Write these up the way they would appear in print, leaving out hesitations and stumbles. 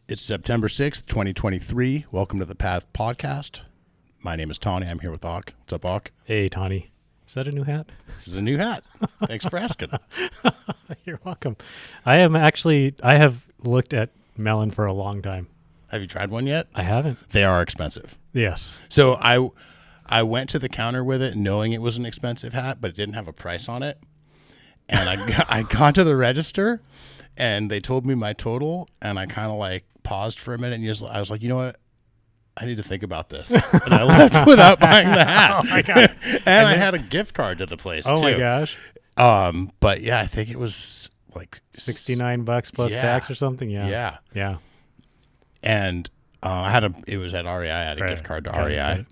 It's September 6th, 2023. Welcome to the Path Podcast. My name is Tani. I'm here with Ak. What's up, Ak? Hey, Tani. Is that a new hat? This is a new hat. Thanks for asking. You're welcome. I have looked at melon for a long time. Have you tried one yet? I haven't. They are expensive. Yes. So I went to the counter with it knowing it was an expensive hat, but it didn't have a price on it. And I got to the register, and they told me my total, and I kind of like paused for a minute, and I was like, you know what? I need to think about this. And I left without buying the hat. Oh, my God. and I had a gift card to the place, Oh, too. my gosh. But, yeah, I think it was like $69 plus tax or something? Yeah. Yeah. And it was at REI. I had a gift card to REI.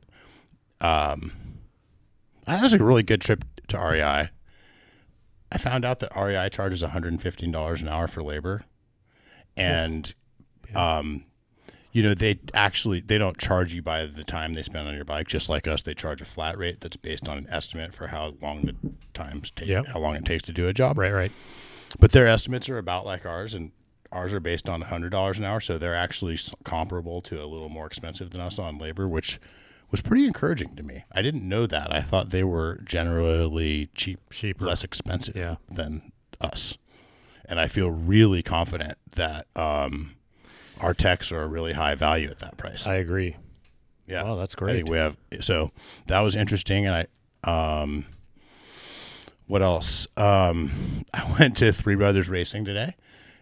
That was a really good trip to REI. I found out that REI charges $115 an hour for labor. And, they don't charge you by the time they spend on your bike. Just like us, they charge a flat rate that's based on an estimate for how long how long it takes to do a job. Right. But their estimates are about like ours, and ours are based on $100 an hour. So they're actually comparable to a little more expensive than us on labor, which was pretty encouraging to me. I didn't know that. I thought they were generally cheaper, less expensive than us. And I feel really confident that our techs are a really high value at that price. I agree. Yeah. Oh, that's great. I think so that was interesting. And what else? I went to Three Brothers Racing today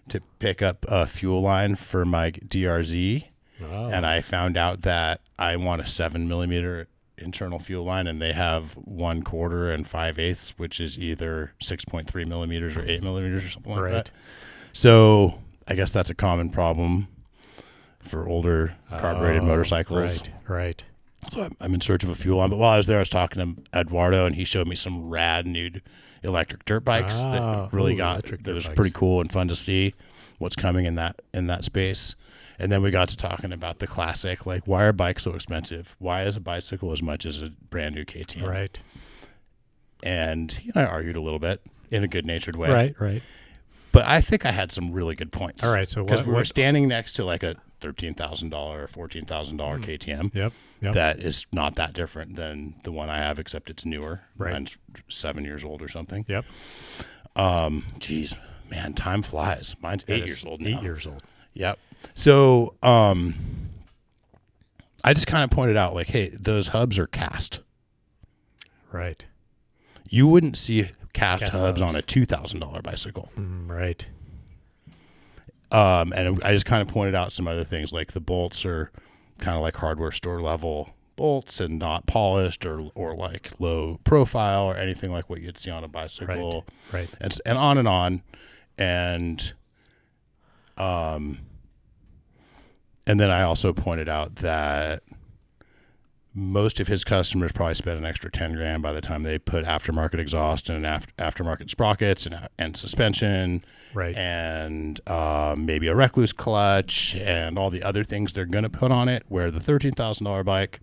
to pick up a fuel line for my DRZ. Oh. And I found out that I want a 7mm internal fuel line, and they have 1/4 and 5/8, which is either 6.3 millimeters or 8mm or something like that. So I guess that's a common problem for older carbureted motorcycles. Right. So I'm in search of a fuel line. But while I was there, I was talking to Eduardo, and he showed me some rad new electric dirt bikes that really that was pretty cool and fun to see what's coming in that space. And then we got to talking about the classic, like, why are bikes so expensive? Why is a bicycle as much as a brand new KTM? Right. And I argued a little bit in a good-natured way. Right. But I think I had some really good points. All right. So because we were standing next to like a $13,000 or $14,000 KTM. Yep. That is not that different than the one I have, except it's newer. Right. Mine's 7 years old or something. Yep. Geez, man, time flies. Mine's 8 years old now. 8 years old. Yep. So I just kind of pointed out, like, hey, those hubs are cast. Right. You wouldn't see cast hubs on a $2,000 bicycle. Right. And I just kind of pointed out some other things, like the bolts are kind of like hardware store level bolts and not polished or like low profile or anything like what you'd see on a bicycle. Right. And on and on. And then I also pointed out that most of his customers probably spend an extra $10,000 by the time they put aftermarket exhaust and aftermarket sprockets and suspension, right, and maybe a recluse clutch and all the other things they're going to put on it. Where the $13,000 bike,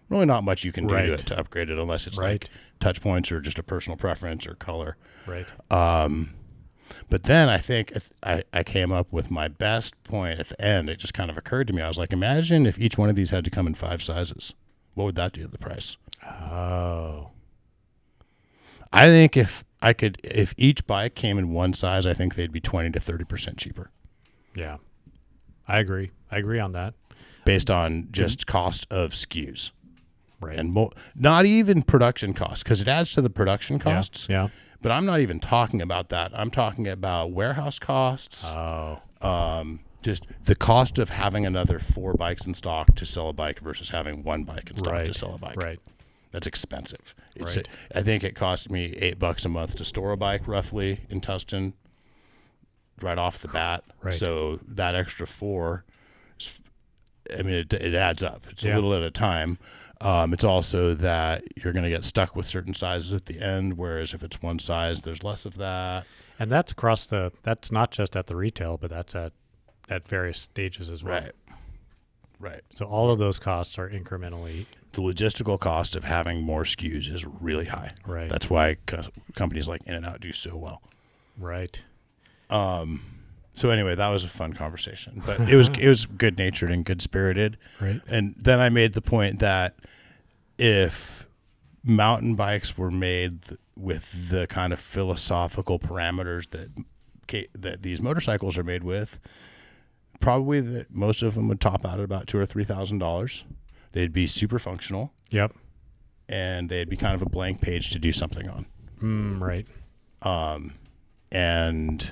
really not much you can do to it to upgrade it unless it's like touch points or just a personal preference or color. Right. But then I think I came up with my best point at the end. It just kind of occurred to me. I was like, imagine if each one of these had to come in 5 sizes. What would that do to the price? Oh. I think if each bike came in one size, I think they'd be 20 to 30% cheaper. Yeah. I agree. I agree on that. Based on just cost of SKUs. Right. And not even production costs, because it adds to the production costs. Yeah. But I'm not even talking about that. I'm talking about warehouse costs. Oh. Just the cost of having another 4 bikes in stock to sell a bike versus having 1 bike in stock to sell a bike. Right. That's expensive. Right. I think it cost me $8 a month to store a bike roughly in Tustin right off the bat. Right. So that extra 4, it adds up. It's a little at a time. It's also that you're going to get stuck with certain sizes at the end, whereas if it's one size, there's less of that. And that's that's not just at the retail, but that's at various stages as well. Right. So all of those costs are incrementally. The logistical cost of having more SKUs is really high. Right. That's why companies like In-N-Out do so well. Right. So anyway, that was a fun conversation, but it was good natured and good spirited. Right. And then I made the point that if mountain bikes were made with the kind of philosophical parameters that these motorcycles are made with, probably that most of them would top out at about $2,000 or $3,000. They'd be super functional. Yep. And they'd be kind of a blank page to do something on. Right. And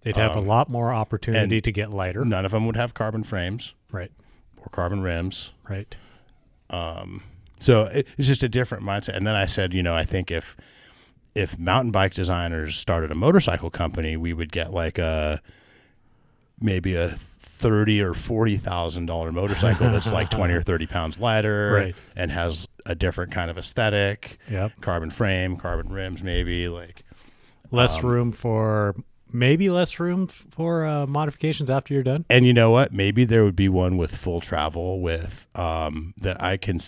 they'd have a lot more opportunity to get lighter. None of them would have carbon frames. Right. Or carbon rims. Right. So it's just a different mindset. And then I said, I think if mountain bike designers started a motorcycle company, we would get like maybe a $30,000 or $40,000 motorcycle that's like 20 or 30 pounds lighter, right, and has a different kind of aesthetic. Yep. Carbon frame, carbon rims, maybe like less room for modifications after you're done. And you know what? Maybe there would be one with full travel with that I can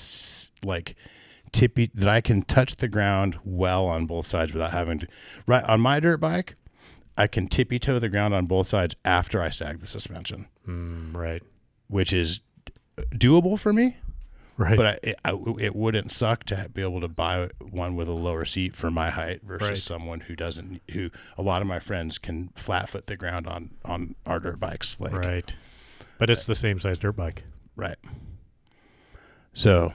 that I can touch the ground well on both sides without having to. Right on my dirt bike, I can tippy toe the ground on both sides after I sag the suspension. Right. Which is doable for me. Right. But it wouldn't suck to be able to buy one with a lower seat for my height versus someone who doesn't. Who a lot of my friends can flat foot the ground on our dirt bikes. Right. But it's the same size dirt bike. Right. So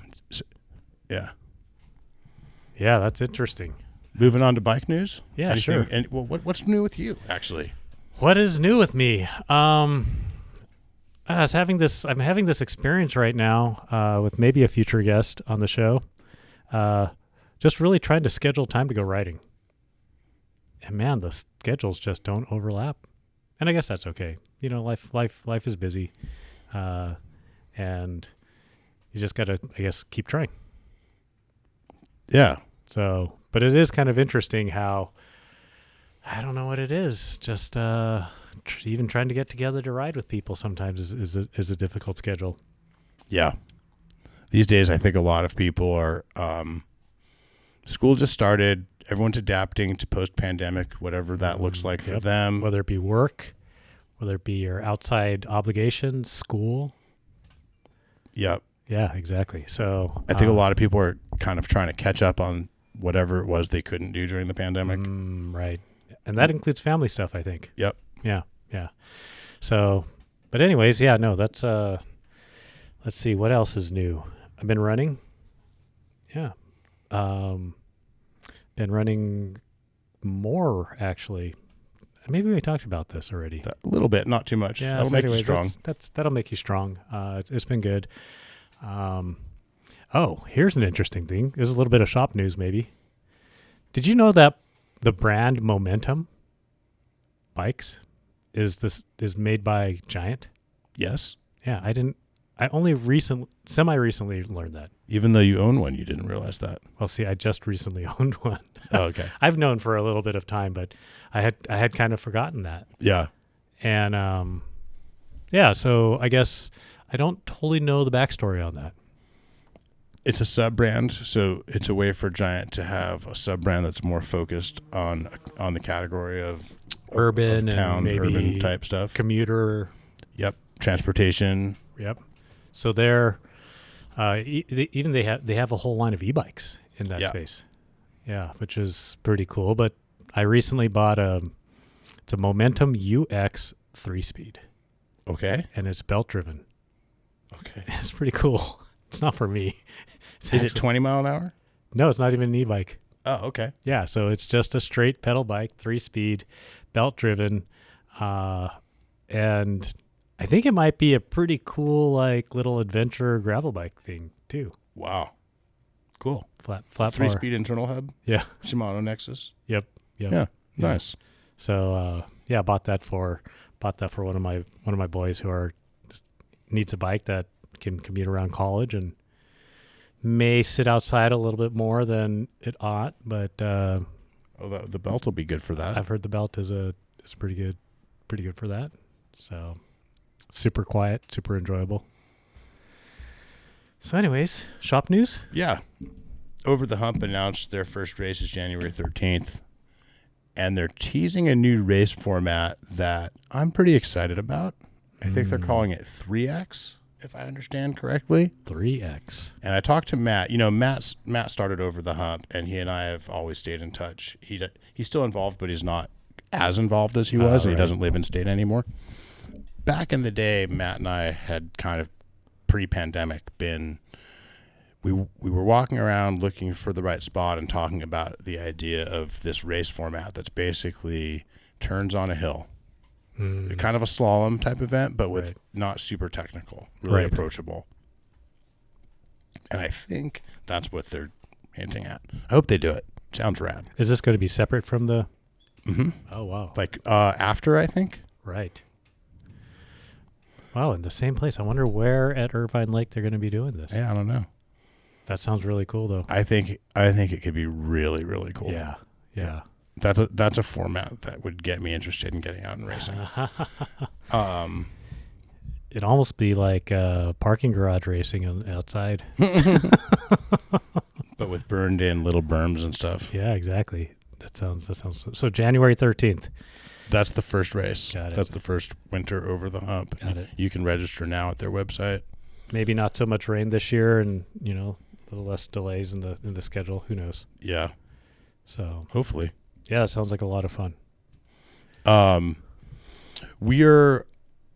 yeah. Yeah, that's interesting. Moving on to bike news. Yeah, anything, sure. And what's new with you, actually? What is new with me? I'm having this experience right now with maybe a future guest on the show. Just really trying to schedule time to go riding. And man, the schedules just don't overlap. And I guess that's okay. Life is busy, and you just gotta, I guess, keep trying. Yeah. So, but it is kind of interesting how, I don't know what it is. Just even trying to get together to ride with people sometimes is a difficult schedule. Yeah. These days, I think a lot of people are, school just started. Everyone's adapting to post-pandemic, whatever that looks like for them. Whether it be work, whether it be your outside obligations, school. Yep. Yeah, exactly. So I think a lot of people are kind of trying to catch up on whatever it was they couldn't do during the pandemic. Right. And that includes family stuff, I think. Yep. Yeah. So, but anyways, no, that's, let's see, what else is new? I've been running. Yeah. Been running more, actually. Maybe we talked about this already. A little bit, not too much. Yeah, that'll make you strong. That'll make you strong. It's been good. Here's an interesting thing. This is a little bit of shop news, maybe. Did you know that the brand Momentum bikes is made by Giant? Yes. Yeah, I didn't. I only semi-recently learned that. Even though you own one, you didn't realize that. Well, see, I just recently owned one. Oh, okay. I've known for a little bit of time, but I had kind of forgotten that. Yeah. And so I guess I don't totally know the backstory on that. It's a sub-brand, so it's a way for Giant to have a sub-brand that's more focused on the category of urban of town, and maybe urban type stuff. Commuter. Yep. Transportation. Yep. So they're they have a whole line of e-bikes in that space. Yeah, which is pretty cool. But I recently bought it's a Momentum UX 3-speed. Okay. And it's belt driven. Okay. It's pretty cool. It's not for me. Is it 20 mile an hour? No, it's not even an e-bike. Oh, okay. Yeah, so it's just a straight pedal bike, 3-speed, belt driven, and I think it might be a pretty cool, like, little adventure gravel bike thing too. Wow, cool. Flat 3-speed internal hub. Yeah. Shimano Nexus. Yep. Yeah. Nice. So bought that for one of my boys who needs a bike that can commute around college and may sit outside a little bit more than it ought, but the belt will be good for that. I've heard the belt is pretty good for that. So super quiet, super enjoyable. So anyways, shop news? Yeah. Over the Hump announced their first race is January 13th. and they're teasing a new race format that I'm pretty excited about. I think they're calling it 3X, if I understand correctly. 3X. And I talked to Matt. Matt started Over the Hump, and he and I have always stayed in touch. He's still involved, but he's not as involved as he was, and he doesn't live in state anymore. Back in the day, Matt and I had kind of pre-pandemic we were walking around looking for the right spot and talking about the idea of this race format that's basically turns on a hill. Kind of a slalom type event, but with not super technical, really approachable. And I think that's what they're hinting at. I hope they do it. Sounds rad. Is this going to be separate from the... Oh, wow. Like after, I think. Right. Wow, in the same place. I wonder where at Irvine Lake they're going to be doing this. Yeah, I don't know. That sounds really cool, though. I think it could be really, really cool. Yeah. That's a format that would get me interested in getting out and racing. It'd almost be like parking garage racing outside. But with burned in little berms and stuff. Yeah, exactly. That sounds so January 13th. That's the first race. Got it. That's the first winter Over the Hump. Got it. You can register now at their website. Maybe not so much rain this year, and a little less delays in the schedule. Who knows? Yeah. So hopefully. Yeah, it sounds like a lot of fun. We are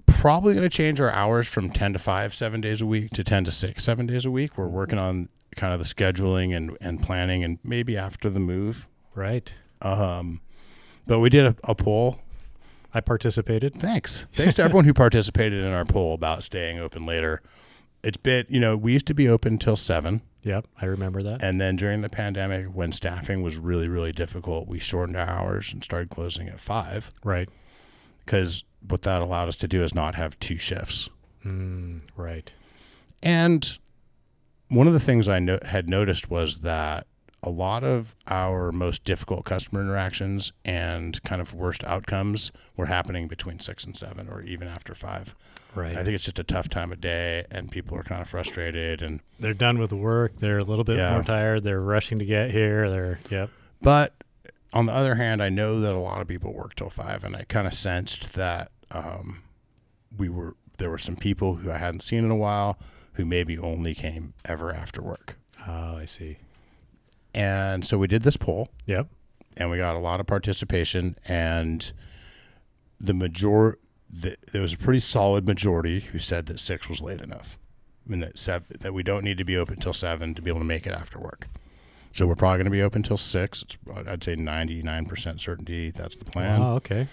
probably going to change our hours from 10 to 5, 7 days a week to 10 to 6, 7 days a week. We're working on kind of the scheduling and planning, and maybe after the move. Right. But we did a poll. I participated. Thanks to everyone who participated in our poll about staying open later. It's been, we used to be open till 7. Yep, I remember that. And then during the pandemic, when staffing was really, really difficult, we shortened our hours and started closing at 5. Right. Because what that allowed us to do is not have 2 shifts. Right. And one of the things I had noticed was that a lot of our most difficult customer interactions and kind of worst outcomes were happening between 6 and 7, or even after 5. Right. I think it's just a tough time of day, and people are kind of frustrated, and they're done with work. They're a little bit more tired. They're rushing to get here. But on the other hand, I know that a lot of people work till 5, and I kind of sensed that there were some people who I hadn't seen in a while who maybe only came ever after work. Oh, I see. And so we did this poll. Yep. And we got a lot of participation, and there was a pretty solid majority who said that 6 was late enough. I mean, that we don't need to be open till 7 to be able to make it after work. So we're probably going to be open till 6. I'd say 99% certainty that's the plan. Oh, okay.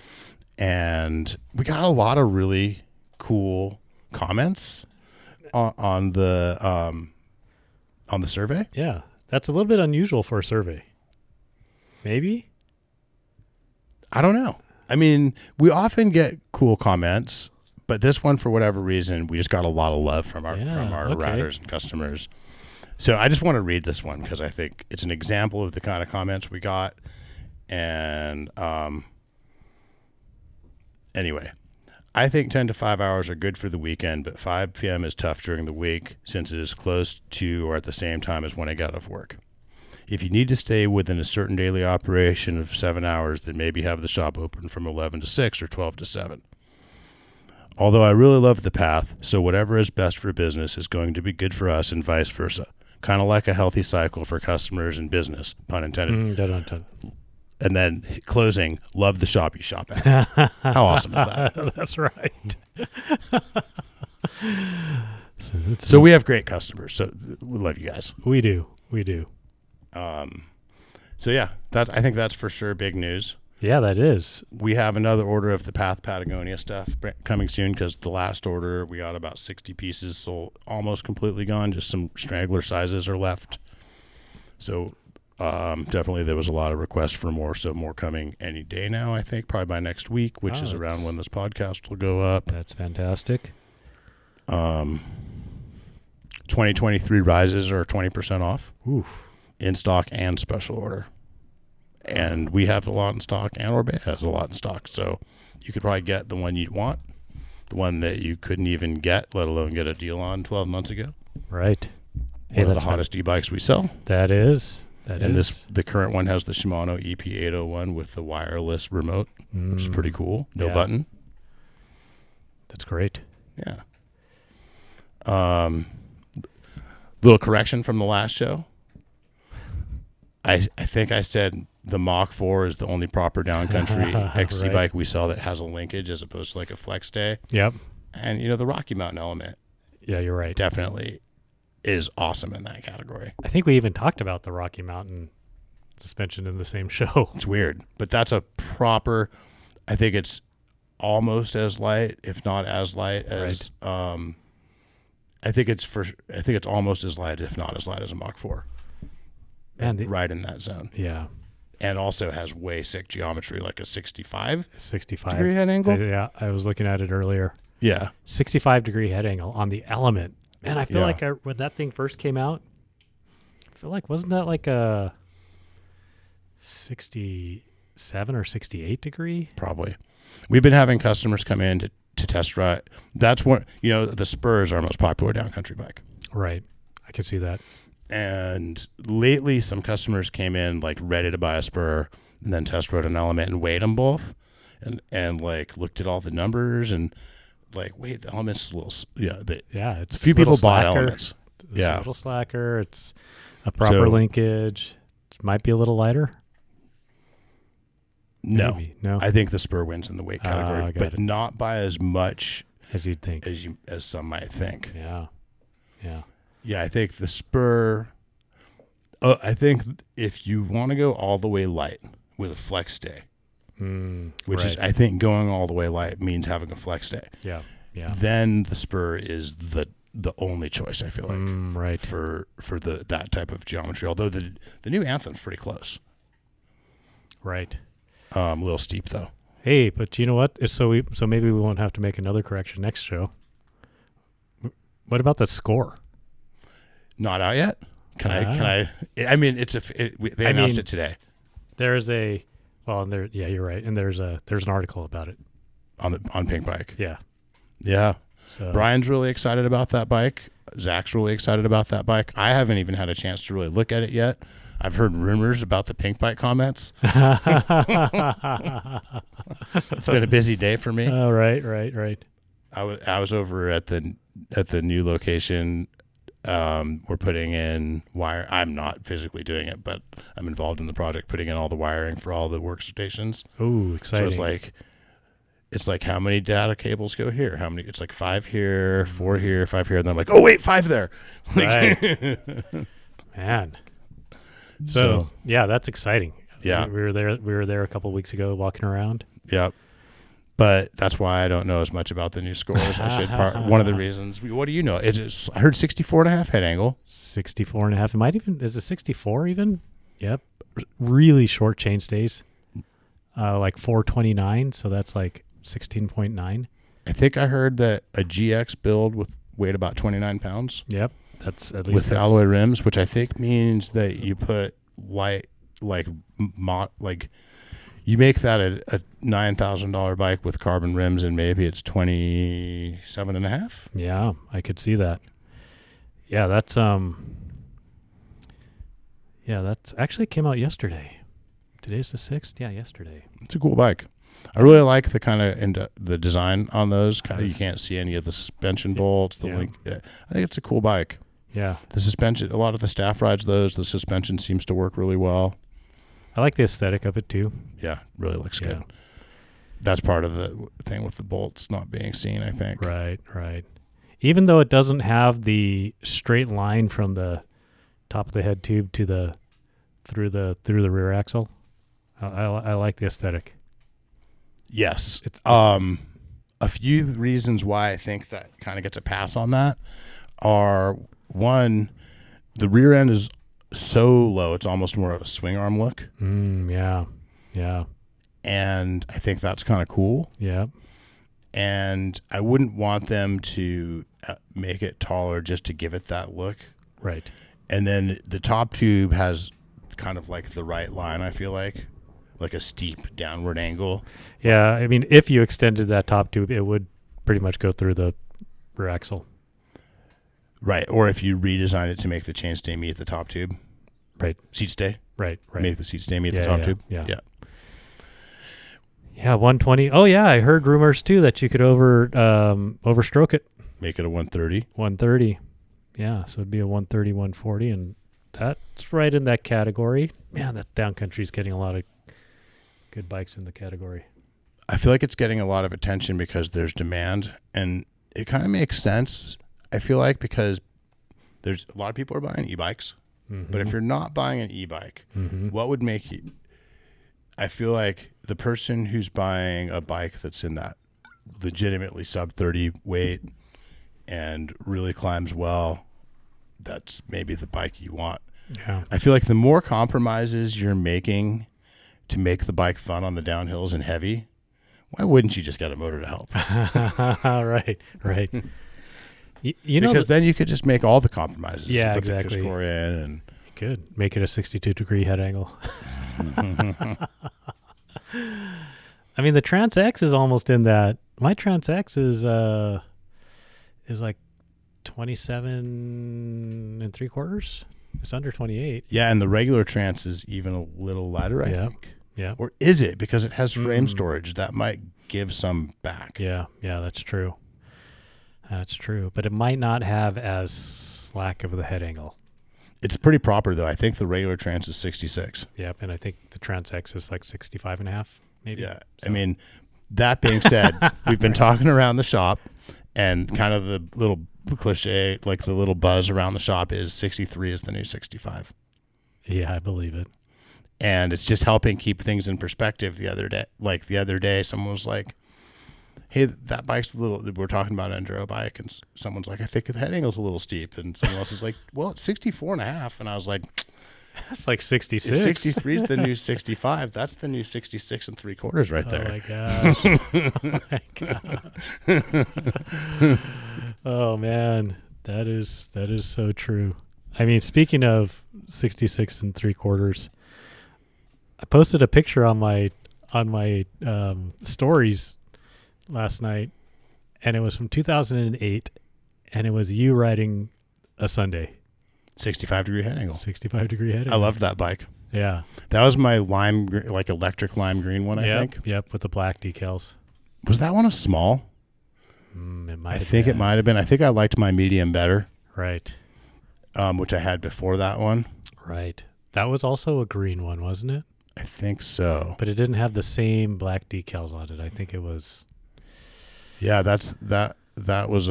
And we got a lot of really cool comments on the survey. Yeah. That's a little bit unusual for a survey. Maybe? I don't know. I mean, we often get cool comments, but this one, for whatever reason, we just got a lot of love from our riders and customers. So I just want to read this one because I think it's an example of the kind of comments we got. And anyway, I think 10 to 5 hours are good for the weekend, but 5 p.m. is tough during the week since it is close to or at the same time as when I get off work. If you need to stay within a certain daily operation of 7 hours, then maybe have the shop open from 11 to 6 or 12 to 7. Although I really love the Path, so whatever is best for business is going to be good for us and vice versa. Kind of like a healthy cycle for customers and business, pun intended. And then closing, love the shop you shop at. How awesome is that? That's right. So we have great customers. So we love you guys. We do. So yeah, I think that's for sure big news. Yeah, that is. We have another order of the Path Patagonia stuff coming soon because the last order we got about 60 pieces sold, almost completely gone. Just some straggler sizes are left. So definitely there was a lot of requests for more. So more coming any day now, I think, probably by next week, which is around when this podcast will go up. That's fantastic. 2023 rises are 20% off. Oof. In stock and special order. And we have a lot in stock, and Orbea has a lot in stock. So you could probably get the one you'd want, the one that you couldn't even get, let alone get a deal on 12 months ago. Right. One of the hottest e-bikes we sell. That is. The current one has the Shimano EP801 with the wireless remote, which is pretty cool. No button. That's great. Yeah. Little correction from the last show. I think I said the Mach 4 is the only proper downcountry XC bike we sell that has a linkage as opposed to like a flex day. Yep. And the Rocky Mountain Element. Yeah, you're right. Definitely is awesome in that category. I think we even talked about the Rocky Mountain suspension in the same show. It's weird, but that's a proper. I think it's almost as light, if not as light as. Right. I think it's almost as light, if not as light as a Mach 4. And right in that zone. Yeah. And also has way sick geometry, like a 65 degree head angle. Yeah, I was looking at it earlier. Yeah. 65-degree head angle on the Element. Man, I feel like when that thing first came out, I feel like, wasn't that like a 67 or 68 degree? Probably. We've been having customers come in to test ride. That's one, the Spur is our most popular downcountry bike. Right. I can see that. And lately some customers came in like ready to buy a Spur and then test rode an Element and weighed them both and like looked at all the numbers and like, wait, the Element's a little, it's a few people bought slacker. Elements. It's a little slacker. It's a proper linkage. It might be a little lighter. No, maybe. No. I think the Spur wins in the weight category, but not by as much as you'd think, as some might think. Yeah. Yeah, I think the Spur. I think if you want to go all the way light with a flex day, which is, I think, going all the way light means having a flex day. Yeah. Then the Spur is the only choice. I feel like right for that type of geometry. Although the new Anthem's pretty close. Right. A little steep though. Hey, but you know what? So maybe we won't have to make another correction next show. What about the Scor? Not out yet. Can I? I mean, they announced it today. There's a, yeah, you're right, and there's an article about it on Pink Bike. Yeah. So Brian's really excited about that bike. Zach's really excited about that bike. I haven't even had a chance to really look at it yet. I've heard rumors about the Pink Bike comments. It's been a busy day for me. Oh, right. I was over at the new location. We're putting in wire. I'm not physically doing it, but I'm involved in the project, putting in all the wiring for all the workstations. Oh, exciting! So it's like how many data cables go here? How many? It's like 5 here, 4 here, 5 here, and then I'm like, oh wait, 5 there. Right, man. So yeah, that's exciting. Yeah, we were there a couple of weeks ago, walking around. Yep. But that's why I don't know as much about the new Scors. I should. One of the reasons. What do you know? I heard 64.5 head angle. 64.5. It might even. Is it 64 even? Yep. Really short chain stays. Like 429. So that's like 16.9. I think I heard that a GX build weighed about 29 pounds. Yep. That's at least with the alloy rims, which I think means that you put you make that a $9,000 bike with carbon rims, and maybe it's 27.5. Yeah, I could see that. Yeah, that's actually came out yesterday. Today's the 6th. Yeah, yesterday. It's a cool bike. I really like the kind of the design on those. You can't see any of the suspension bolts. I think it's a cool bike. Yeah. The suspension, a lot of the staff rides those. The suspension seems to work really well. I like the aesthetic of it too. Yeah, really looks good. That's part of the thing with the bolts not being seen, I think. Right. Even though it doesn't have the straight line from the top of the head tube to through the rear axle, I like the aesthetic. Yes. A few reasons why I think that kind of gets a pass on that are, one, the rear end is so low, it's almost more of a swing arm look. Yeah. And I think that's kind of cool. Yeah. And I wouldn't want them to make it taller just to give it that look. Right. And then the top tube has kind of like the right line, I feel like a steep downward angle. Yeah, I mean, if you extended that top tube, it would pretty much go through the rear axle. Right, or if you redesign it to make the chainstay meet the top tube. Right. Seat stay. Right. Make the seat stay meet the top tube. Yeah. 120. Oh yeah, I heard rumors too that you could overstroke it. Make it a 130. 130. Yeah, so it'd be a 130, 140, and that's right in that category. Man, that downcountry is getting a lot of good bikes in the category. I feel like it's getting a lot of attention because there's demand, and it kind of makes sense, I feel like, because there's a lot of people are buying e-bikes, but if you're not buying an e-bike, what would make you... I feel like the person who's buying a bike that's in that legitimately sub 30 weight and really climbs well, that's maybe the bike you want. Yeah. I feel like the more compromises you're making to make the bike fun on the downhills and heavy, why wouldn't you just get a motor to help? Right. You know, because then you could just make all the compromises. Yeah, put exactly. The Cushcore in and you could make it a 62-degree head angle. I mean, the Trans X is almost in that. My Trans X is like 27 3/4. It's under 28. Yeah, and the regular Trans is even a little lighter, I think. Yeah. Or is it? Because it has frame storage. That might give some back. Yeah, that's true. That's true. But it might not have as slack of the head angle. It's pretty proper, though. I think the regular Trans is 66. Yep, and I think the Trans X is like 65.5, maybe. Yeah. So. I mean, that being said, we've been talking around the shop, and kind of the little cliche, like the little buzz around the shop is 63 is the new 65. Yeah, I believe it. And it's just helping keep things in perspective. The other day, someone was like, hey, that bike's a little, we're talking about an enduro bike, and someone's like, I think the head angle's a little steep. And someone else is like, well, it's 64.5. And I was like, that's like 66. 63 is the new 65. That's the new 66 3/4 right there. Oh my gosh. Oh man, that is so true. I mean, speaking of 66 3/4, I posted a picture on my stories last night, and it was from 2008, and it was you riding a Sunday. 65-degree head angle. 65-degree head angle. I loved that bike. Yeah. That was my electric lime green one, I think. Yep, with the black decals. Was that one a small? It might have been. I think I liked my medium better. Right. Which I had before that one. Right. That was also a green one, wasn't it? I think so. But it didn't have the same black decals on it. I think it was... Yeah, that was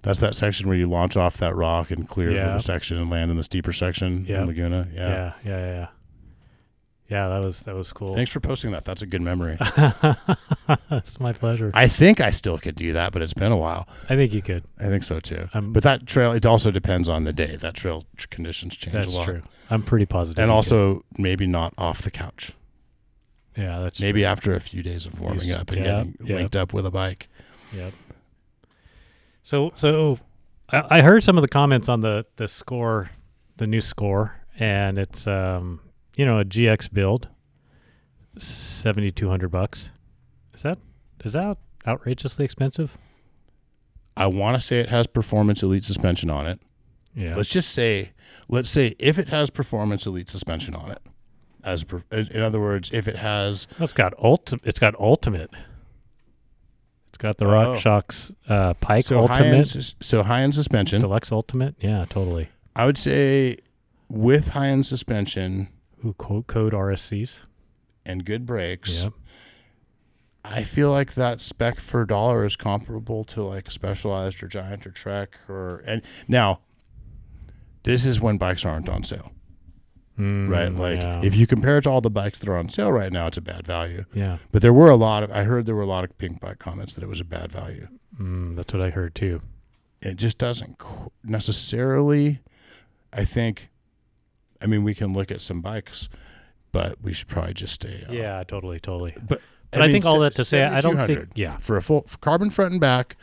that's that section where you launch off that rock and clear the section and land in the steeper section in Laguna. Yeah. Yeah, that was cool. Thanks for posting that. That's a good memory. It's my pleasure. I think I still could do that, but it's been a while. I think you could. I think so too. But that trail, it also depends on the day. That trail conditions change a lot. That's true. I'm pretty positive. And also maybe not off the couch. Yeah, that's maybe true. after a few days of warming up and getting linked up with a bike. Yep. So I heard some of the comments on the Scor, the new Scor, and it's a GX build, $7,200. Is that outrageously expensive? I want to say it has Performance Elite suspension on it. Yeah. Let's say if it has Performance Elite suspension on it, in other words, if it has, it's got ultimate. It's got the RockShox Pike Ultimate. High-end suspension. Deluxe Ultimate. Yeah, totally. I would say with high-end suspension. Code RSCs. And good brakes. Yep. I feel like that spec for dollar is comparable to like a Specialized or Giant or Trek and now this is when bikes aren't on sale. Right? Like if you compare it to all the bikes that are on sale right now, it's a bad value. Yeah. But I heard there were a lot of pink bike comments that it was a bad value. That's what I heard too. It just doesn't necessarily, I mean, we can look at some bikes, but we should probably just stay. Yeah, totally. But I think all that to say, I don't think, for a full carbon front and back,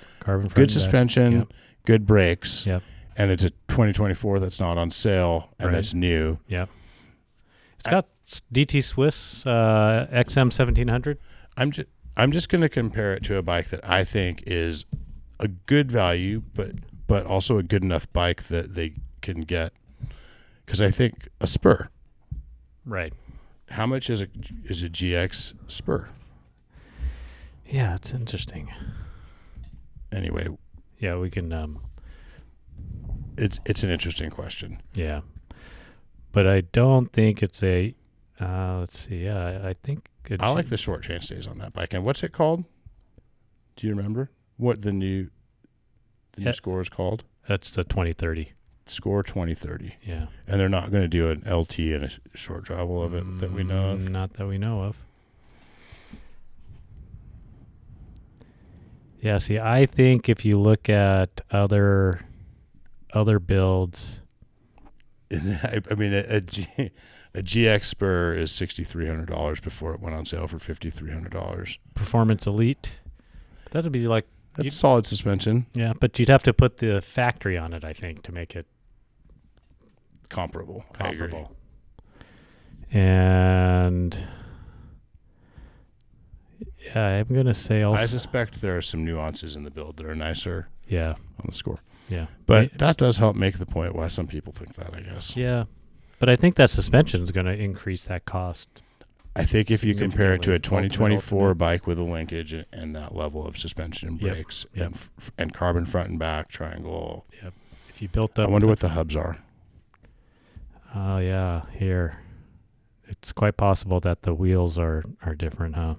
good suspension, good brakes. Yep. And it's a 2024 that's not on sale and that's new. Yep. It's got DT Swiss XM 1700. I'm just going to compare it to a bike that I think is a good value, but also a good enough bike that they can get. Because I think a spur. Right. How much is a GX spur? Yeah, it's interesting. Anyway, Yeah, we can. it's an interesting question. Yeah, but I don't think it's a. Let's see. Yeah, I think. I like the short chainstays on that bike. And what's it called? Do you remember what the new Scor is called? That's the 2030. Scor 2030. Yeah. And they're not going to do an LT and a short travel of it that we know of? Not that we know of. Yeah, see, I think if you look at other builds... I mean, a GX spur is $6,300 before it went on sale for $5,300. Performance Elite. That would be like... That's solid suspension. Yeah, but you'd have to put the factory on it, I think, to make it... Comparable. I agree. And... Yeah, I'm going to say also... I suspect there are some nuances in the build that are nicer on the Scor. Yeah. But that does help make the point why some people think that, I guess. Yeah. But I think that suspension is going to increase that cost. I think if you compare it to a 2024 bike with a linkage and that level of suspension and brakes and carbon front and back triangle. Yep. If you built up... I wonder what the hubs are. Oh, yeah. Here. It's quite possible that the wheels are different, huh?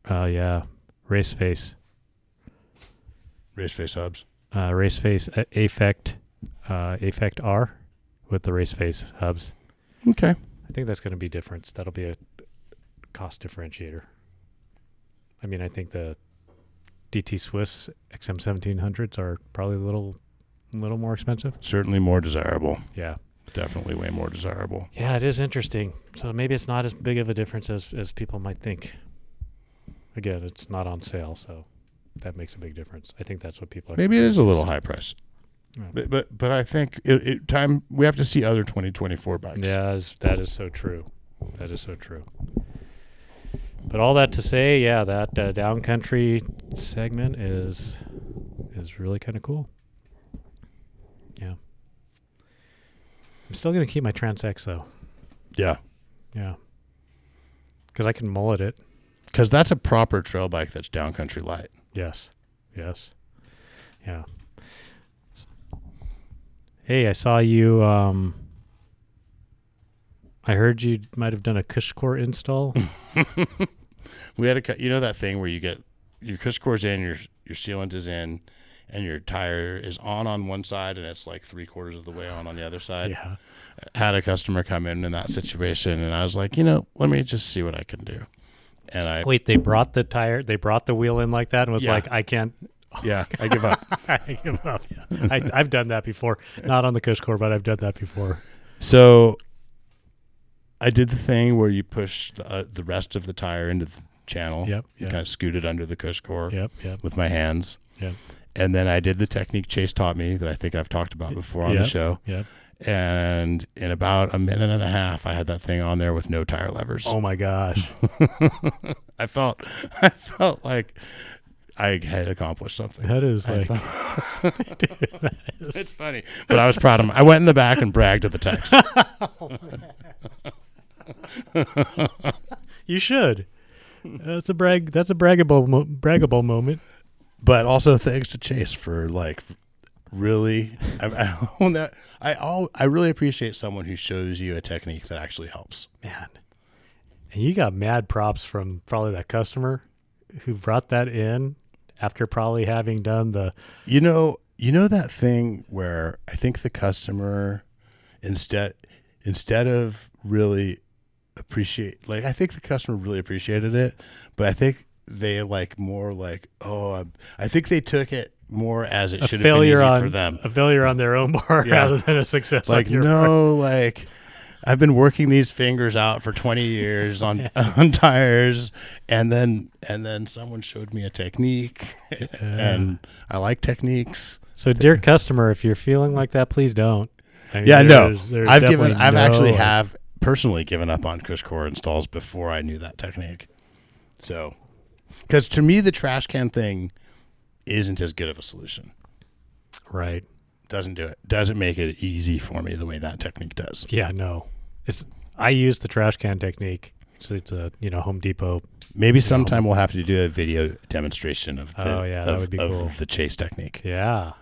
Yeah. Race face hubs. Race face Affect R with the race face hubs. Okay. I think that's going to be different. That'll be a cost differentiator. I mean, I think the DT Swiss XM1700s are probably a little more expensive. Certainly more desirable. Yeah. Definitely way more desirable. Yeah, it is interesting. So maybe it's not as big of a difference as people might think. Again, it's not on sale, so that makes a big difference. I think that's what people are... Maybe it is a little high price. Yeah. But I think we have to see other 2024 bikes. Yeah, that is so true. That is so true. But all that to say, yeah, that downcountry segment is really kind of cool. Yeah. I'm still going to keep my Trans X, though. Yeah. Yeah. Because I can mullet it. Because that's a proper trail bike that's downcountry light. Yes. Yeah. Hey, I saw you. I heard you might have done a Cushcore install. We had that thing where you get your Cushcore's in, your sealant is in, and your tire is on one side, and it's like 3/4 of the way on the other side. Yeah. Had a customer come in that situation, and I was like, let me just see what I can do. And Wait, they brought the wheel in like that and was like, I can't. Yeah, I give up. I give up. Yeah. I've done that before. Not on the Cushcore, but I've done that before. So I did the thing where you push the rest of the tire into the channel. Yep. You kind of scoot it under the Cushcore. Yep. With my hands. Yep. And then I did the technique Chase taught me that I think I've talked about before on the show. Yep. And in about a minute and a half, I had that thing on there with no tire levers. Oh my gosh! I felt like I had accomplished something. That is dude, it's funny, but I was proud of him. I went in the back and bragged to the techs. You should. That's a braggable moment. But also thanks to Chase for really, I really appreciate someone who shows you a technique that actually helps. Man, and you got mad props from probably that customer who brought that in after probably having done the... You know that thing where I think the customer, instead of really appreciate, I think the customer really appreciated it, but I think they I think they took it more as it should have been easy for them. A failure on their own part rather than a success on your part. I've been working these fingers out for 20 years on tires, and then someone showed me a technique, and I like techniques. So, dear customer, if you're feeling like that, please don't. I've actually personally given up on Cushcore installs before I knew that technique. So, because to me, the trash can thing isn't as good of a solution. Right. Doesn't do it. Doesn't make it easy for me the way that technique does. Yeah, no. I use the trash can technique. It's a Home Depot. Maybe sometime we'll have to do a video demonstration of that would be cool. The chase technique. Yeah.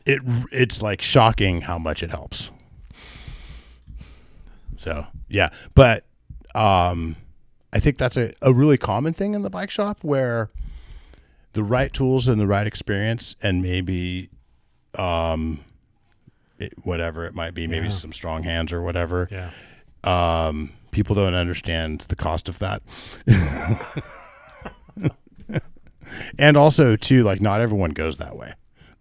It's like shocking how much it helps. So yeah, but I think that's a really common thing in the bike shop where the right tools and the right experience and maybe whatever it might be, maybe some strong hands or whatever. Yeah. People don't understand the cost of that. And also too, like not everyone goes that way.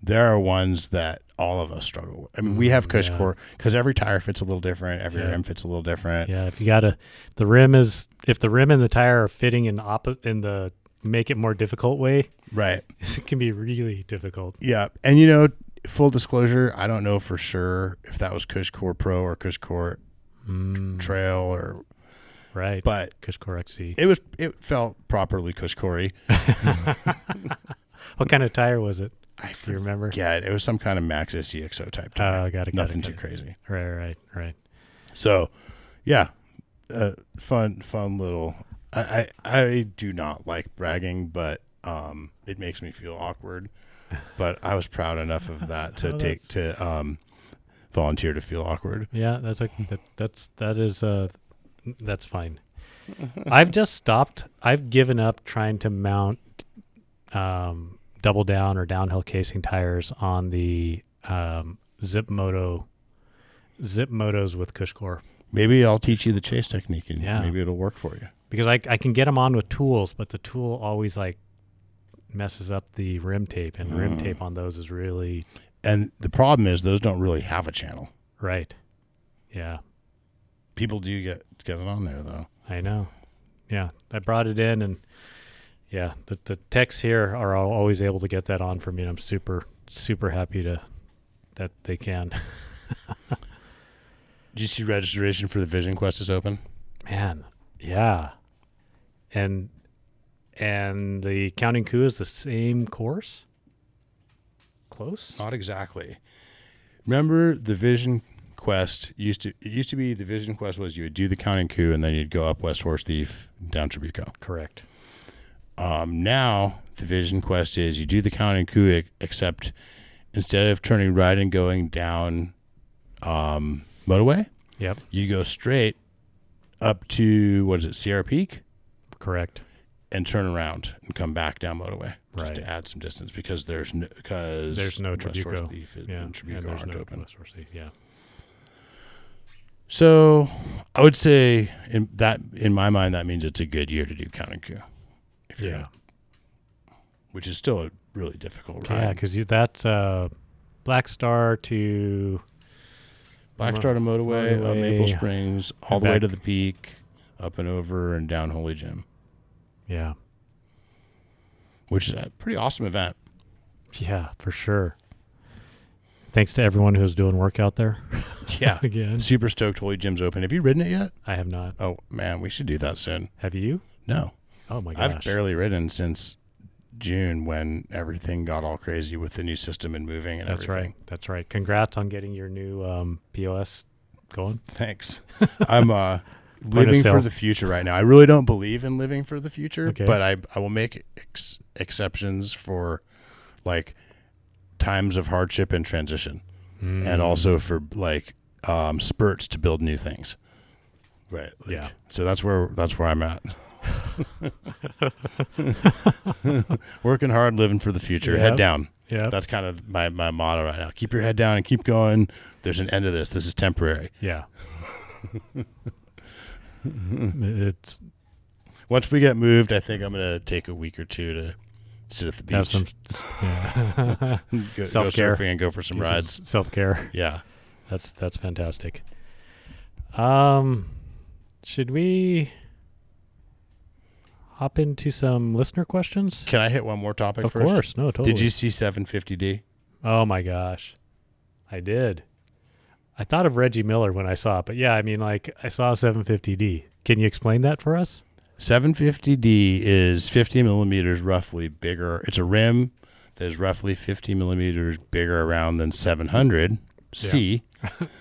There are ones that all of us struggle with. I mean, we have Cushcore because every tire fits a little different. Every rim fits a little different. Yeah. If the rim and the tire are fitting in the make it more difficult way, right? It can be really difficult. Yeah. And full disclosure, I don't know for sure if that was Cushcore Pro or Cushcore Trail or right. But Cushcore XC. It felt properly Cushcore-y. What kind of tire was it? Do you remember? Yeah, it was some kind of Max SCXO type tire. Oh, got it. Nothing too crazy. Right. So, yeah, fun little. I do not like bragging, but it makes me feel awkward. But I was proud enough of that to volunteer to feel awkward. Yeah, that's fine. I've just stopped. I've given up trying to mount double down or downhill casing tires on the zip motos with Cushcore. Maybe I'll teach you the chase technique and maybe it'll work for you. Because I can get them on with tools, but the tool always like messes up the rim tape, and rim tape on those is really. And the problem is those don't really have a channel. Right. Yeah. People do get it on there though. I know. Yeah, I brought it in, and the techs here are always able to get that on for me. And I'm super happy that they can. Did you see registration for the Vision Quest is open? Man, yeah. And the Counting Coup is the same course? Close? Not exactly. Remember the Vision Quest used to be the Vision Quest was you would do the Counting Coup and then you'd go up West Horse Thief down Trabuco. Correct. Now the Vision Quest is you do the Counting Coup except instead of turning right and going down motorway, you go straight up to Sierra Peak? Correct. And turn around and come back down motorway just right. to add some distance because there's no Trabuco. Thief and Trabuco aren't open. West Horse Thief, yeah. So I would say in my mind that means it's a good year to do Counting Coup. Which is still a really difficult ride. Yeah, because that's Black Star to Motorway, up Maple Springs, all the way to the peak, up and over and down Holy Gym. Yeah. Which is a pretty awesome event. Yeah, for sure. Thanks to everyone who's doing work out there. Yeah. Again. Super stoked Holy Gym's open. Have you ridden it yet? I have not. Oh, man, we should do that soon. Have you? No. Oh, my gosh. I've barely ridden since June when everything got all crazy with the new system and moving and everything. That's right. Congrats on getting your new POS going. Thanks. I'm living for the future right now. I really don't believe in living for the future, but I will make exceptions for like times of hardship and transition, and also for like spurts to build new things. Right. Like, so that's where I'm at. Working hard, living for the future. Head down. Yeah. That's kind of my motto right now. Keep your head down and keep going. There's an end to this. This is temporary. Yeah. It's once we get moved, I think I'm going to take a week or two to sit at the beach. Have some go self-care. Go surfing and go for some rides. Self-care. Yeah. That's fantastic. Should we hop into some listener questions? Can I hit one more topic first? Of course. No, totally. Did you see 750D? Oh, my gosh. I did. I thought of Reggie Miller when I saw it, but yeah, I mean, like, I saw 750D. Can you explain that for us? 750D is 50 millimeters roughly bigger. It's a rim that is roughly 50 millimeters bigger around than 700C.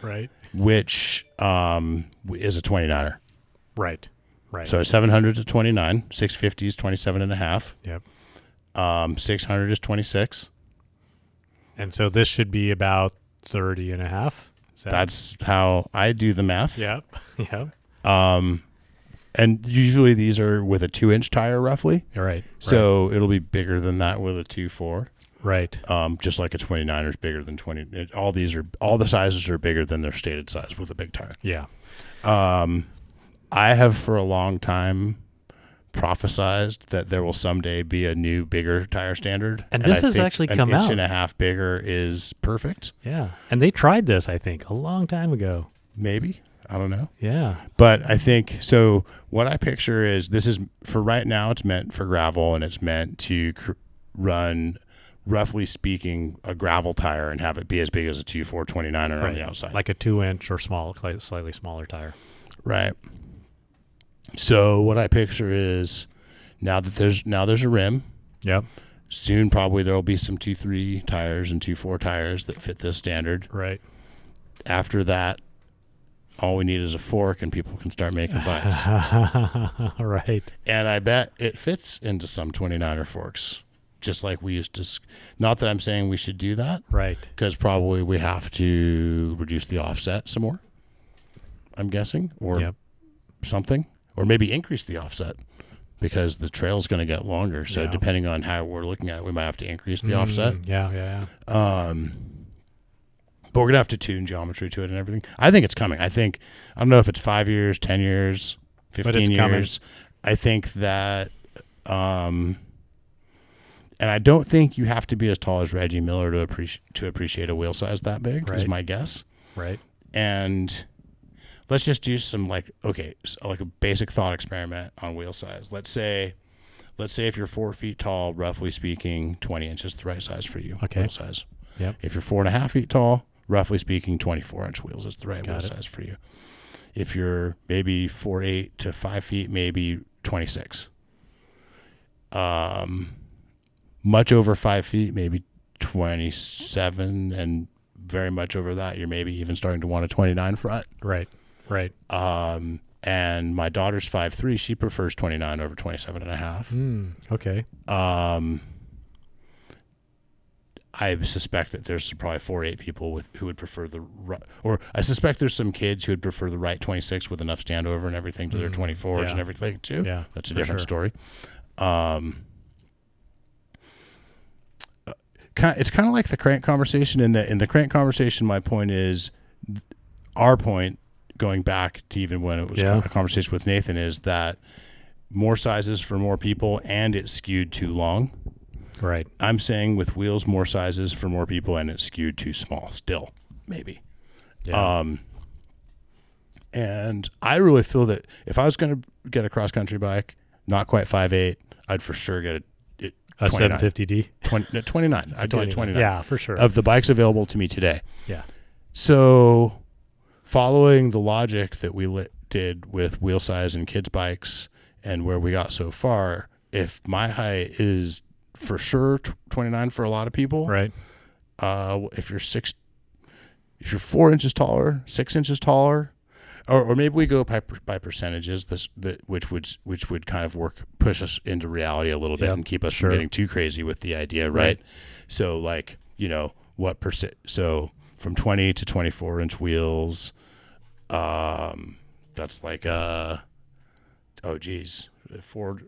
Right. which is a 29er. Right. So a 700 is 29, 650 is 27 and a half. Yep. 600 is 26. And so this should be about 30 and a half. That's how I do the math. Yep. Yep. And usually these are with a 2-inch tire roughly. Right. So it'll be bigger than that with a 2.4. Right. Just like a 29er is bigger than 20. All the sizes are bigger than their stated size with a big tire. Yeah. I have for a long time prophesized that there will someday be a new bigger tire standard. And this has actually come out. An inch and a half bigger is perfect. Yeah. And they tried this, I think, a long time ago. Maybe. I don't know. Yeah. But I think, so what I picture is this is, for right now, it's meant for gravel and it's meant to run, roughly speaking, a gravel tire and have it be as big as a 2.4 29er on the outside. Like a 2-inch or slightly smaller tire. Right. So what I picture is now there's a rim. Yep. Soon probably there will be some 2.3 tires and 2.4 tires that fit this standard. Right. After that, all we need is a fork and people can start making bikes. Right. And I bet it fits into some 29er forks, just like we used to. Not that I'm saying we should do that. Right. Because probably we have to reduce the offset some more, I'm guessing, or something. Or maybe increase the offset because the trail is going to get longer. So depending on how we're looking at it, we might have to increase the offset. Yeah. But we're going to have to tune geometry to it and everything. I think it's coming. I don't know if it's 5 years, 10 years, 15 years. Coming. I think that, and I don't think you have to be as tall as Reggie Miller to appreciate a wheel size that big, is my guess. Right. And let's just do some like a basic thought experiment on wheel size. Let's say if you're 4 feet tall, roughly speaking, 20 inches is the right size for you. Okay. Wheel size. Yep. If you're 4.5 feet tall, roughly speaking, 24-inch wheels is the right wheel size for you. If you're maybe 4'8" to 5 feet, maybe 26. Much over 5 feet, maybe 27, and very much over that, you're maybe even starting to want a 29 front. Right. And my daughter's 5'3", she prefers 29 over 27 and a half. Okay. I suspect that there's probably 4'8" people who would prefer or I suspect there's some kids who would prefer the right 26 with enough standover and everything to their 24s and everything too. Yeah, that's a different story. It's kind of like the crank conversation. In the crank conversation, my point is, our point, going back to even when it was a conversation with Nathan, is that more sizes for more people and it's skewed too long. Right. I'm saying with wheels, more sizes for more people and it's skewed too small still, maybe. Yeah. And I really feel that if I was going to get a cross-country bike, not quite 5'8", I'd for sure get a 750D? 29. I'd get a 29. Yeah, for sure. Of the bikes available to me today. Yeah. So following the logic that we did with wheel size and kids' bikes and where we got so far, if my height is for sure 29 for a lot of people, right? If you're 4 inches taller, 6 inches taller, or maybe we go by percentages, which would kind of push us into reality a little bit and keep us from getting too crazy with the idea, right? So like, what percent? So from 20 to 24 inch wheels, that's like four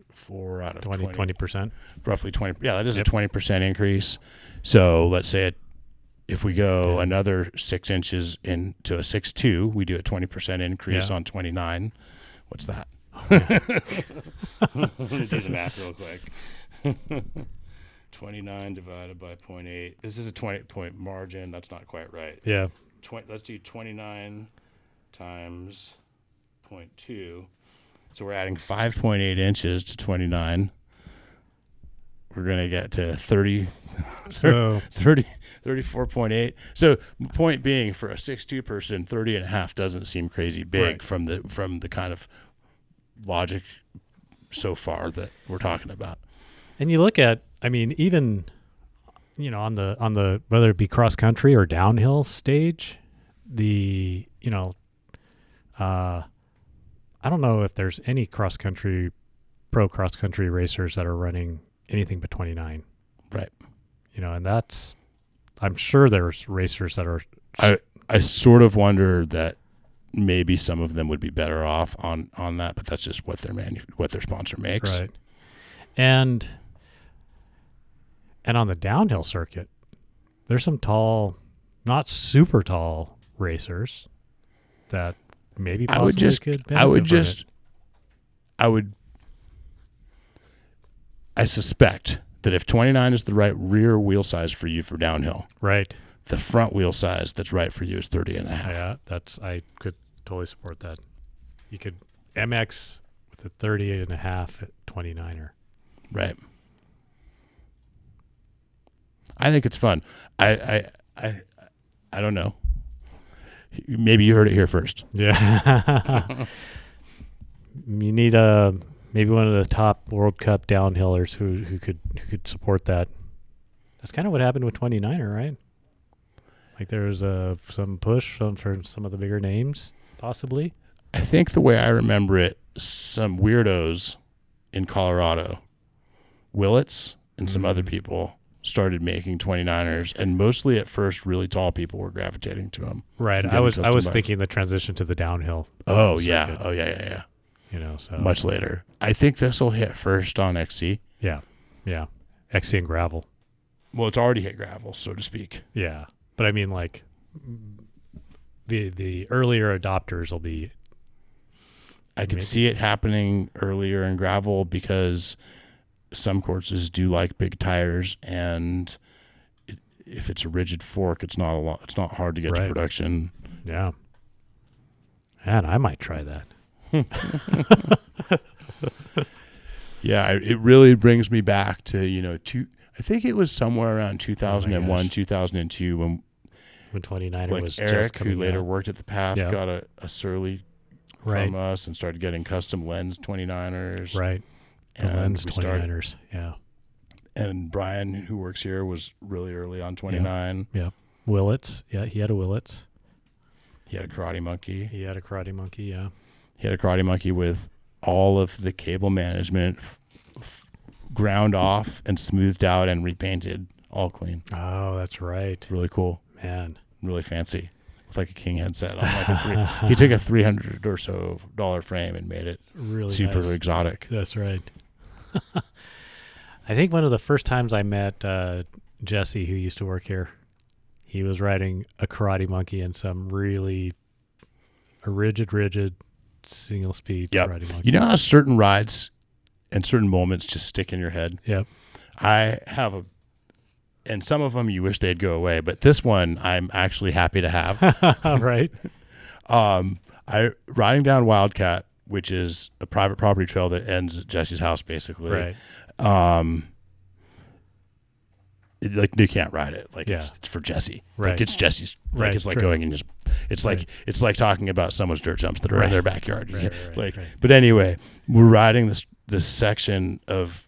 out of 20%, roughly 20. Yeah, that is a 20% increase. So let's say if we go another 6 inches into a 6'2", we do a 20% increase on 29. What's that? Let me do the math real quick. 29 divided by 0.8. This is a 20-point margin. That's not quite right. Yeah. Let's do 29 times 0.2. So we're adding 5.8 inches to 29. We're going to get to 34.8. So point being, for a 6'2" person, 30 and a half doesn't seem crazy big from the kind of logic so far that we're talking about. And you look at, I mean, even, on the whether it be cross country or downhill stage, the, I don't know if there's any pro cross country racers that are running anything but 29. Right. And I'm sure there's racers that are. I sort of wonder that maybe some of them would be better off on that, but that's just what their sponsor makes. Right. And on the downhill circuit, there's some tall, not super tall racers that maybe possibly could benefit from it. I suspect that if 29 is the right rear wheel size for you for downhill, right, the front wheel size that's right for you is 30 and a half. Yeah, I could totally support that. You could MX with a 30 and a half at 29er. Right. I think it's fun. I don't know. Maybe you heard it here first. Yeah. You need maybe one of the top World Cup downhillers who could support that. That's kind of what happened with 29er, right? Like there was some push for some of the bigger names, possibly. I think the way I remember it, some weirdos in Colorado, Willits and some other people, started making 29ers, and mostly at first really tall people were gravitating to them. Right. I was thinking the transition to the downhill. Oh yeah. So much later. I think this will hit first on XC. Yeah. XC and gravel. Well, it's already hit gravel, so to speak. Yeah. But I mean, like, the earlier adopters will be. I could see it happening earlier in gravel because some courses do like big tires, and if it's a rigid fork, it's not hard to get to production. Yeah. Man, I might try that. Yeah, it really brings me back to I think it was somewhere around 2001, 2002 when 29er was Eric, just coming who later out. worked at the Path, got a surly from right. us and started getting custom lens 29ers. Right. The lens 29ers. Yeah. And Brian, who works here, was really early on 29. Yeah. Willits. Yeah, he had a Willits. He had a Karate Monkey. He had a Karate Monkey, yeah. He had a Karate Monkey with all of the cable management ground off and smoothed out and repainted, all clean. Oh, that's right. Really cool. Man. Really fancy. With like a king headset on like he took a $300 or so frame and made it really super nice. Exotic. That's right. I think one of the first times I met Jesse, who used to work here, he was riding a Karate Monkey and some really rigid single speed Karate Monkey. You know how certain rides and certain moments just stick in your head? Yep. I have and some of them you wish they'd go away, but this one I'm actually happy to have. Right. Riding down Wildcat, which is a private property trail that ends at Jesse's house, basically. Right. Like you can't ride it. Like it's for Jesse. Right. Like it's Jesse's. Like right. it's like going and just. It's like it's like talking about someone's dirt jumps that are in their backyard. Right. But anyway, we're riding this section of.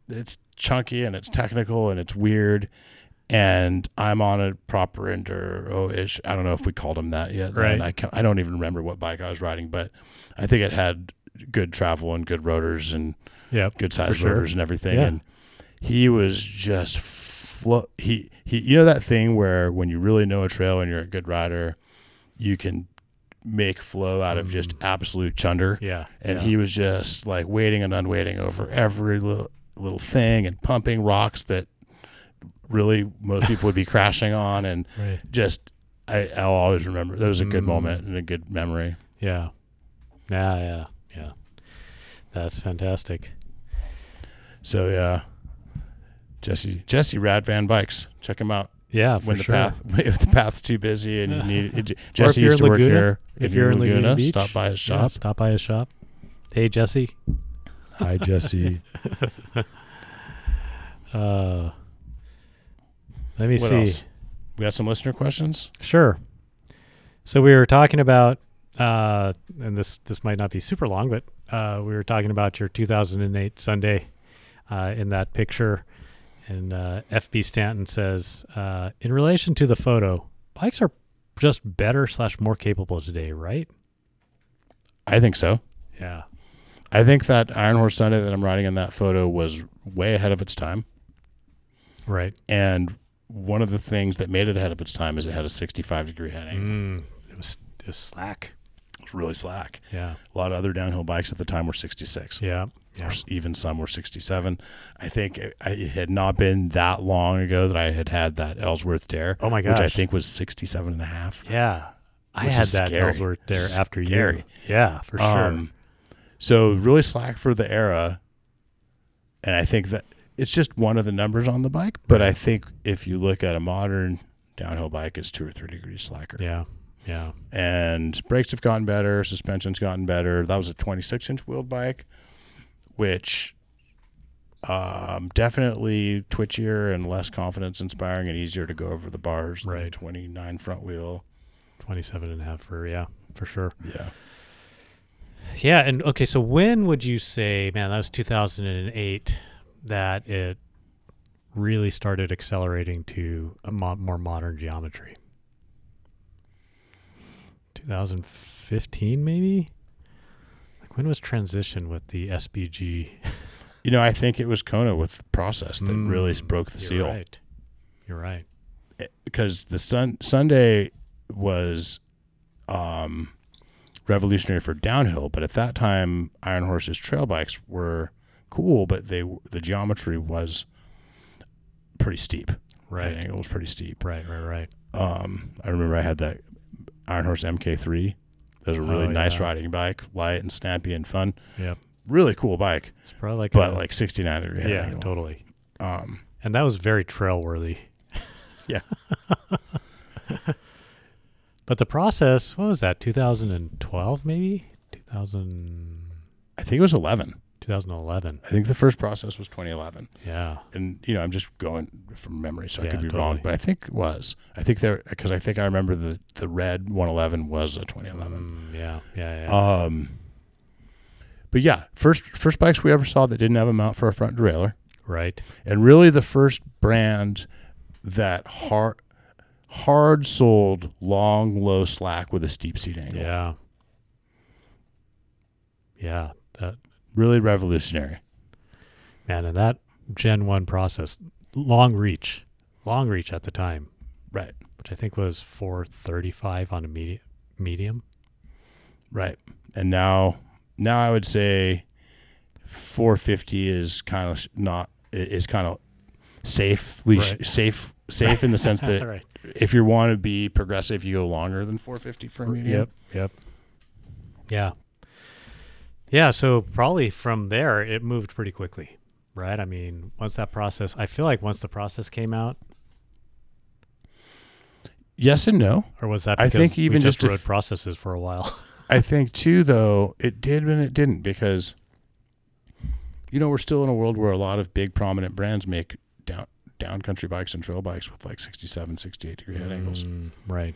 It's chunky and it's technical and it's weird, and I'm on a proper enduro-ish. I don't know if we called him that yet. Right. I don't even remember what bike I was riding, but I think it had good travel and good rotors and good size rotors and everything. Yeah. And he was just he you know that thing where when you really know a trail and you're a good rider, you can make flow out of just absolute chunder. Yeah. And he was just like waiting and unwaiting over every little thing and pumping rocks that really most people would be crashing on, and just I'll always remember that was a good moment and a good memory. Yeah. That's fantastic. So yeah, Jesse Radvan Bikes, check him out. Yeah, when for sure. If the path's too busy and you need Jesse used to work here. If you're in Laguna Beach, stop by his shop. Yeah, stop by his shop. Hey Jesse. Hi Jesse. Let me what see. Else? We got some listener questions? Sure. So we were talking about, and this might not be super long, but we were talking about your 2008 Sunday in that picture. And FB Stanton says, in relation to the photo, bikes are just better / more capable today, right? I think so. Yeah. I think that Iron Horse Sunday that I'm riding in that photo was way ahead of its time. Right. And one of the things that made it ahead of its time is it had a 65-degree head angle. It was slack. It was really slack. Yeah. A lot of other downhill bikes at the time were 66. Yeah. Or even some were 67. I think it had not been that long ago that I had that Ellsworth Dare. Oh my gosh. Which I think was 67 and a half. Yeah. I had that scary. Ellsworth Dare after Scary. you. Yeah, for sure. So really slack for the era. And I think that it's just one of the numbers on the bike. But I think if you look at a modern downhill bike, it's 2 or 3 degrees slacker. Yeah. Yeah. And brakes have gotten better. Suspension's gotten better. That was a 26-inch wheeled bike, which definitely twitchier and less confidence inspiring and easier to go over the bars than a 29 front wheel. 27.5 for sure. Yeah. Yeah. And okay, so when would you say, man, that was 2008, that it really started accelerating to a more modern geometry? 2015 maybe? Like when was transition with the SBG? I think it was Kona with the process that really broke the seal. You're right. Because the Sunday was revolutionary for downhill, but at that time, Iron Horse's trail bikes were cool, but the geometry was pretty steep. Right. The angle was pretty steep. Right. I remember I had that Iron Horse MK3. That was a really nice riding bike, light and snappy and fun. Yep. Really cool bike. It's probably like 69 degree head angle. Totally. And that was very trail worthy. Yeah. But the process, what was that? 2012 maybe? I think it was 11. 2011. I think the first process was 2011. Yeah. And I'm just going from memory, so I could be totally wrong, but I think it was. I think because I think I remember the red 111 was a 2011. Yeah. But yeah, first bikes we ever saw that didn't have a mount for a front derailleur. Right. And really the first brand that hard sold long low slack with a steep seat angle. Yeah. Yeah. That really revolutionary. Man, and that Gen 1 process, long reach at the time. Right. Which I think was 435 on a medium. Right. And now I would say 450 is kind of safe in the sense that right. If you want to be progressive, you go longer than 450 for a medium. Yep. Yeah. Yeah, so probably from there, it moved pretty quickly, right? I mean, I feel like once the process came out. Yes and no. Or was that because I think even we just rode processes for a while? I think, too, though, it did and it didn't because, we're still in a world where a lot of big prominent brands make down country bikes and trail bikes with like 67, 68 degree head angles. Right.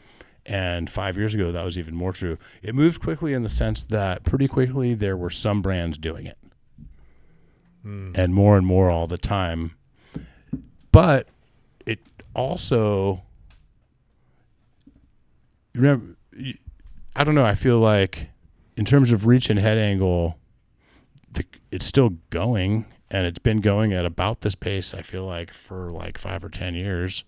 And 5 years ago, that was even more true. It moved quickly in the sense that pretty quickly there were some brands doing it. And more all the time. But it also, I don't know, I feel like in terms of reach and head angle, it's still going. And it's been going at about this pace, I feel like, for like 5 or 10 years.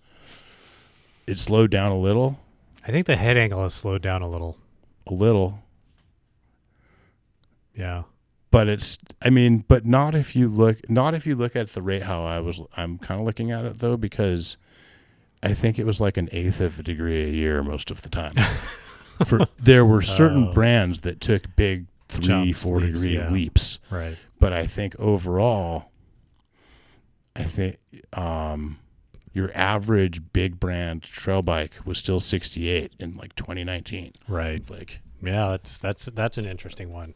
It slowed down a little. I think the head angle has slowed down a little. Yeah. But but not if you look at the rate how I'm kind of looking at it though, because I think it was like 1/8 of a degree a year most of the time. There were certain brands that took big 3-4 degree leaps. Right. But I think overall, your average big brand trail bike was still 68 in like 2019. Right. Yeah, that's an interesting one.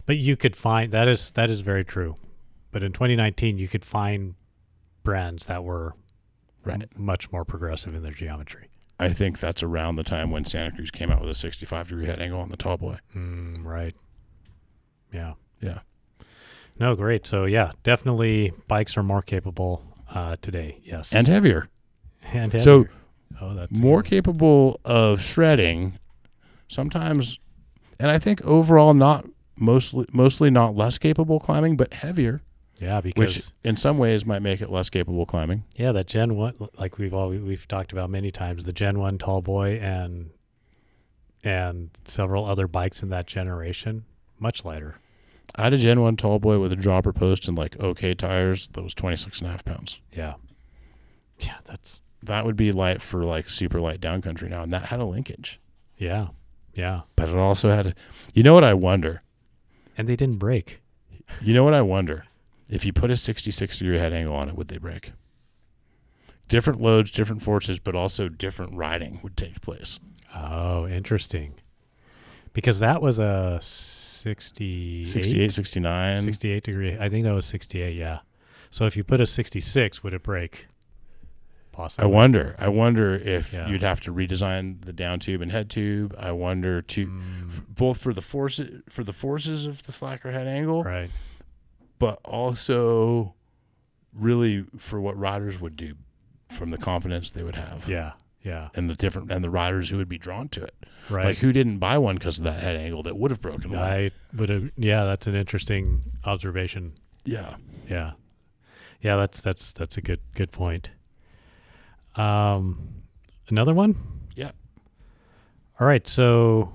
But you could find that is very true. But in 2019, you could find brands that were much more progressive in their geometry. I think that's around the time when Santa Cruz came out with a 65 degree head angle on the tall boy. Right. Yeah. Yeah. No, great. So yeah, definitely bikes are more capable today. Yes. And heavier. And heavier. So Oh, that's more capable of shredding sometimes, and I think overall mostly not less capable climbing, but heavier. Yeah, because which in some ways might make it less capable climbing. Yeah, that Gen 1, like we've talked about many times, the Gen 1 tall boy and several other bikes in that generation, much lighter. I had a Gen 1 tall boy with a dropper post and like OK tires that was 26.5 pounds. Yeah. Yeah, that would be light for like super light downcountry now, and that had a linkage. Yeah. Yeah. But it also had, you know what I wonder? And they didn't break. You know what I wonder? If you put a 66-degree head angle on it, would they break? Different loads, different forces, but also different riding would take place. Oh, interesting. Because that was a 68? 68, 69. 68 degree. I think that was 68, yeah. So if you put a 66, would it break? Possibly. I wonder if you'd have to redesign the down tube and head tube. I wonder both for the forces of the slacker head angle. Right. But also really for what riders would do from the confidence they would have. Yeah, yeah. And the riders who would be drawn to it. Right. Like who didn't buy one because of that head angle that would have broken one. Yeah, that's an interesting observation. Yeah. Yeah. Yeah, that's a good point. Another one? Yeah. All right, so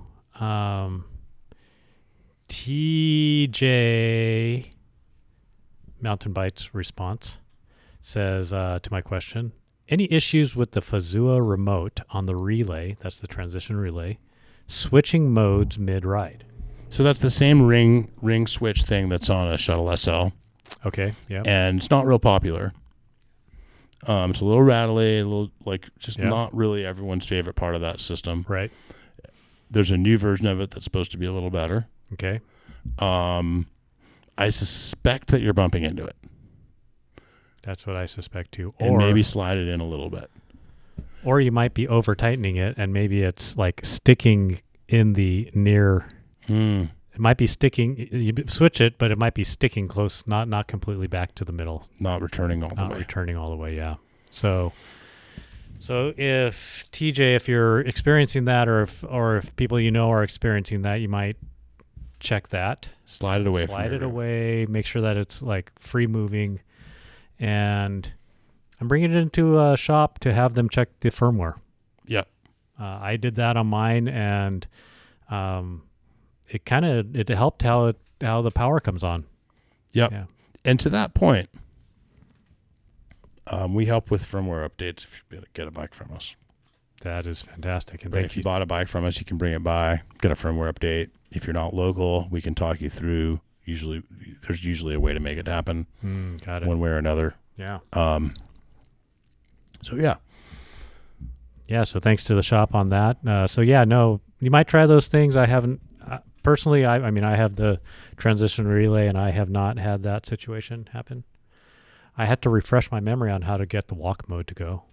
TJ Mountain Bike's response says to my question, any issues with the Fazua remote on the relay, that's the transition relay, switching modes mid-ride? So that's the same ring switch thing that's on a Shuttle SL. Okay, yeah. And it's not real popular. It's a little rattly, a little not really everyone's favorite part of that system. Right. There's a new version of it that's supposed to be a little better. Okay. I suspect that you're bumping into it. That's what I suspect too. And maybe slide it in a little bit. Or you might be over tightening it and maybe it's like sticking in the near. It might be sticking. You switch it, but it might be sticking close, not completely back to the middle. Not returning all the way. Not returning all the way, yeah. So if TJ, if you're experiencing that or if people you know are experiencing that, you might check that. Slide it away. Slide it away. Make sure that it's like free moving. And I'm bringing it into a shop to have them check the firmware. Yep. I did that on mine, and it helped how the power comes on. Yep. Yeah. And to that point, we help with firmware updates if you get a bike from us. That is fantastic. And if you bought a bike from us, you can bring it by, get a firmware update. If you're not local, we can talk you through. There's usually a way to make it happen. Got it. One way or another. Yeah. So yeah. Yeah. So thanks to the shop on that. You might try those things. I haven't personally. I have the transition relay, and I have not had that situation happen. I had to refresh my memory on how to get the walk mode to go.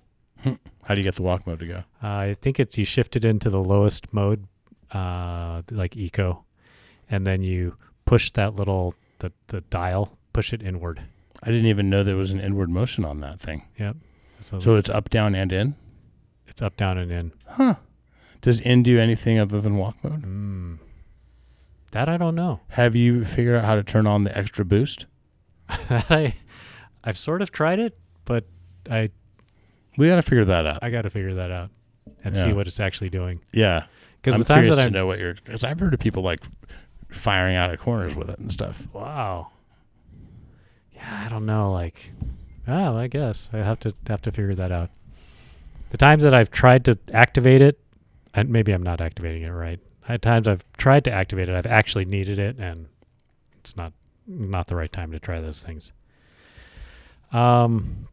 How do you get the walk mode to go? I think you shift it into the lowest mode, like eco, and then you push that little the dial, push it inward. I didn't even know there was an inward motion on that thing. Yep. So it's up, down, and in? It's up, down, and in. Huh. Does in do anything other than walk mode? That I don't know. Have you figured out how to turn on the extra boost? I've sort of tried it, but we got to figure that out. I got to figure that out and see what it's actually doing. Yeah. Because I'm curious to know because I've heard of people like firing out of corners with it and stuff. Wow. Yeah, I don't know. I guess I have to figure that out. The times that I've tried to activate it, and maybe I'm not activating it right. At times I've tried to activate it, I've actually needed it, and it's not the right time to try those things. One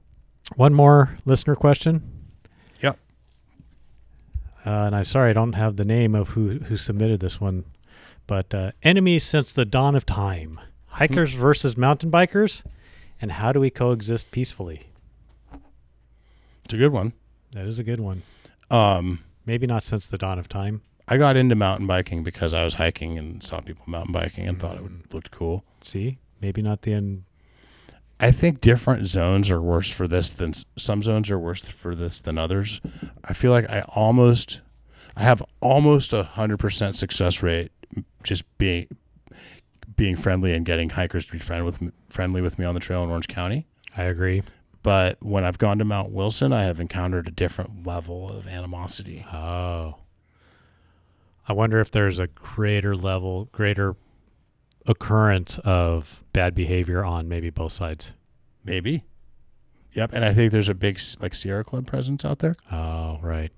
more listener question. Yep. And I'm sorry I don't have the name of who submitted this one, but enemies since the dawn of time, hikers versus mountain bikers, and how do we coexist peacefully? It's a good one. That is a good one. Maybe not since the dawn of time. I got into mountain biking because I was hiking and saw people mountain biking and thought it looked cool. See, maybe not the end. I think different zones are worse for this than some zones are worse for this than others. I feel like I have almost 100% success rate just being friendly and getting hikers to be friendly with me on the trail in Orange County. I agree. But when I've gone to Mount Wilson, I have encountered a different level of animosity. Oh. I wonder if there's a greater occurrence of bad behavior on maybe both sides. Maybe. Yep. And I think there's a big Sierra Club presence out there. Oh, right.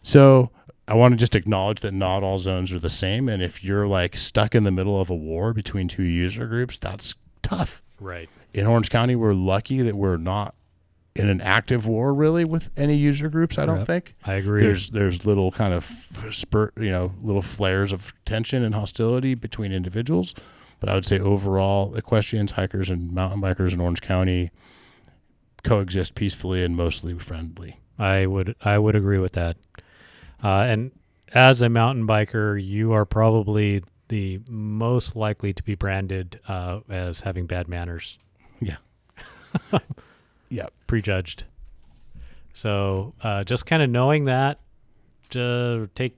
So I want to just acknowledge that not all zones are the same. And if you're stuck in the middle of a war between two user groups, that's tough. Right. In Orange County, we're lucky that we're not in an active war really with any user groups. I don't think. I agree. There's little kind of little flares of tension and hostility between individuals. But I would say overall, equestrians, hikers, and mountain bikers in Orange County coexist peacefully and mostly friendly. I would agree with that. And as a mountain biker, you are probably the most likely to be branded as having bad manners. Yeah. Yeah. Prejudged. So just kind of knowing that, take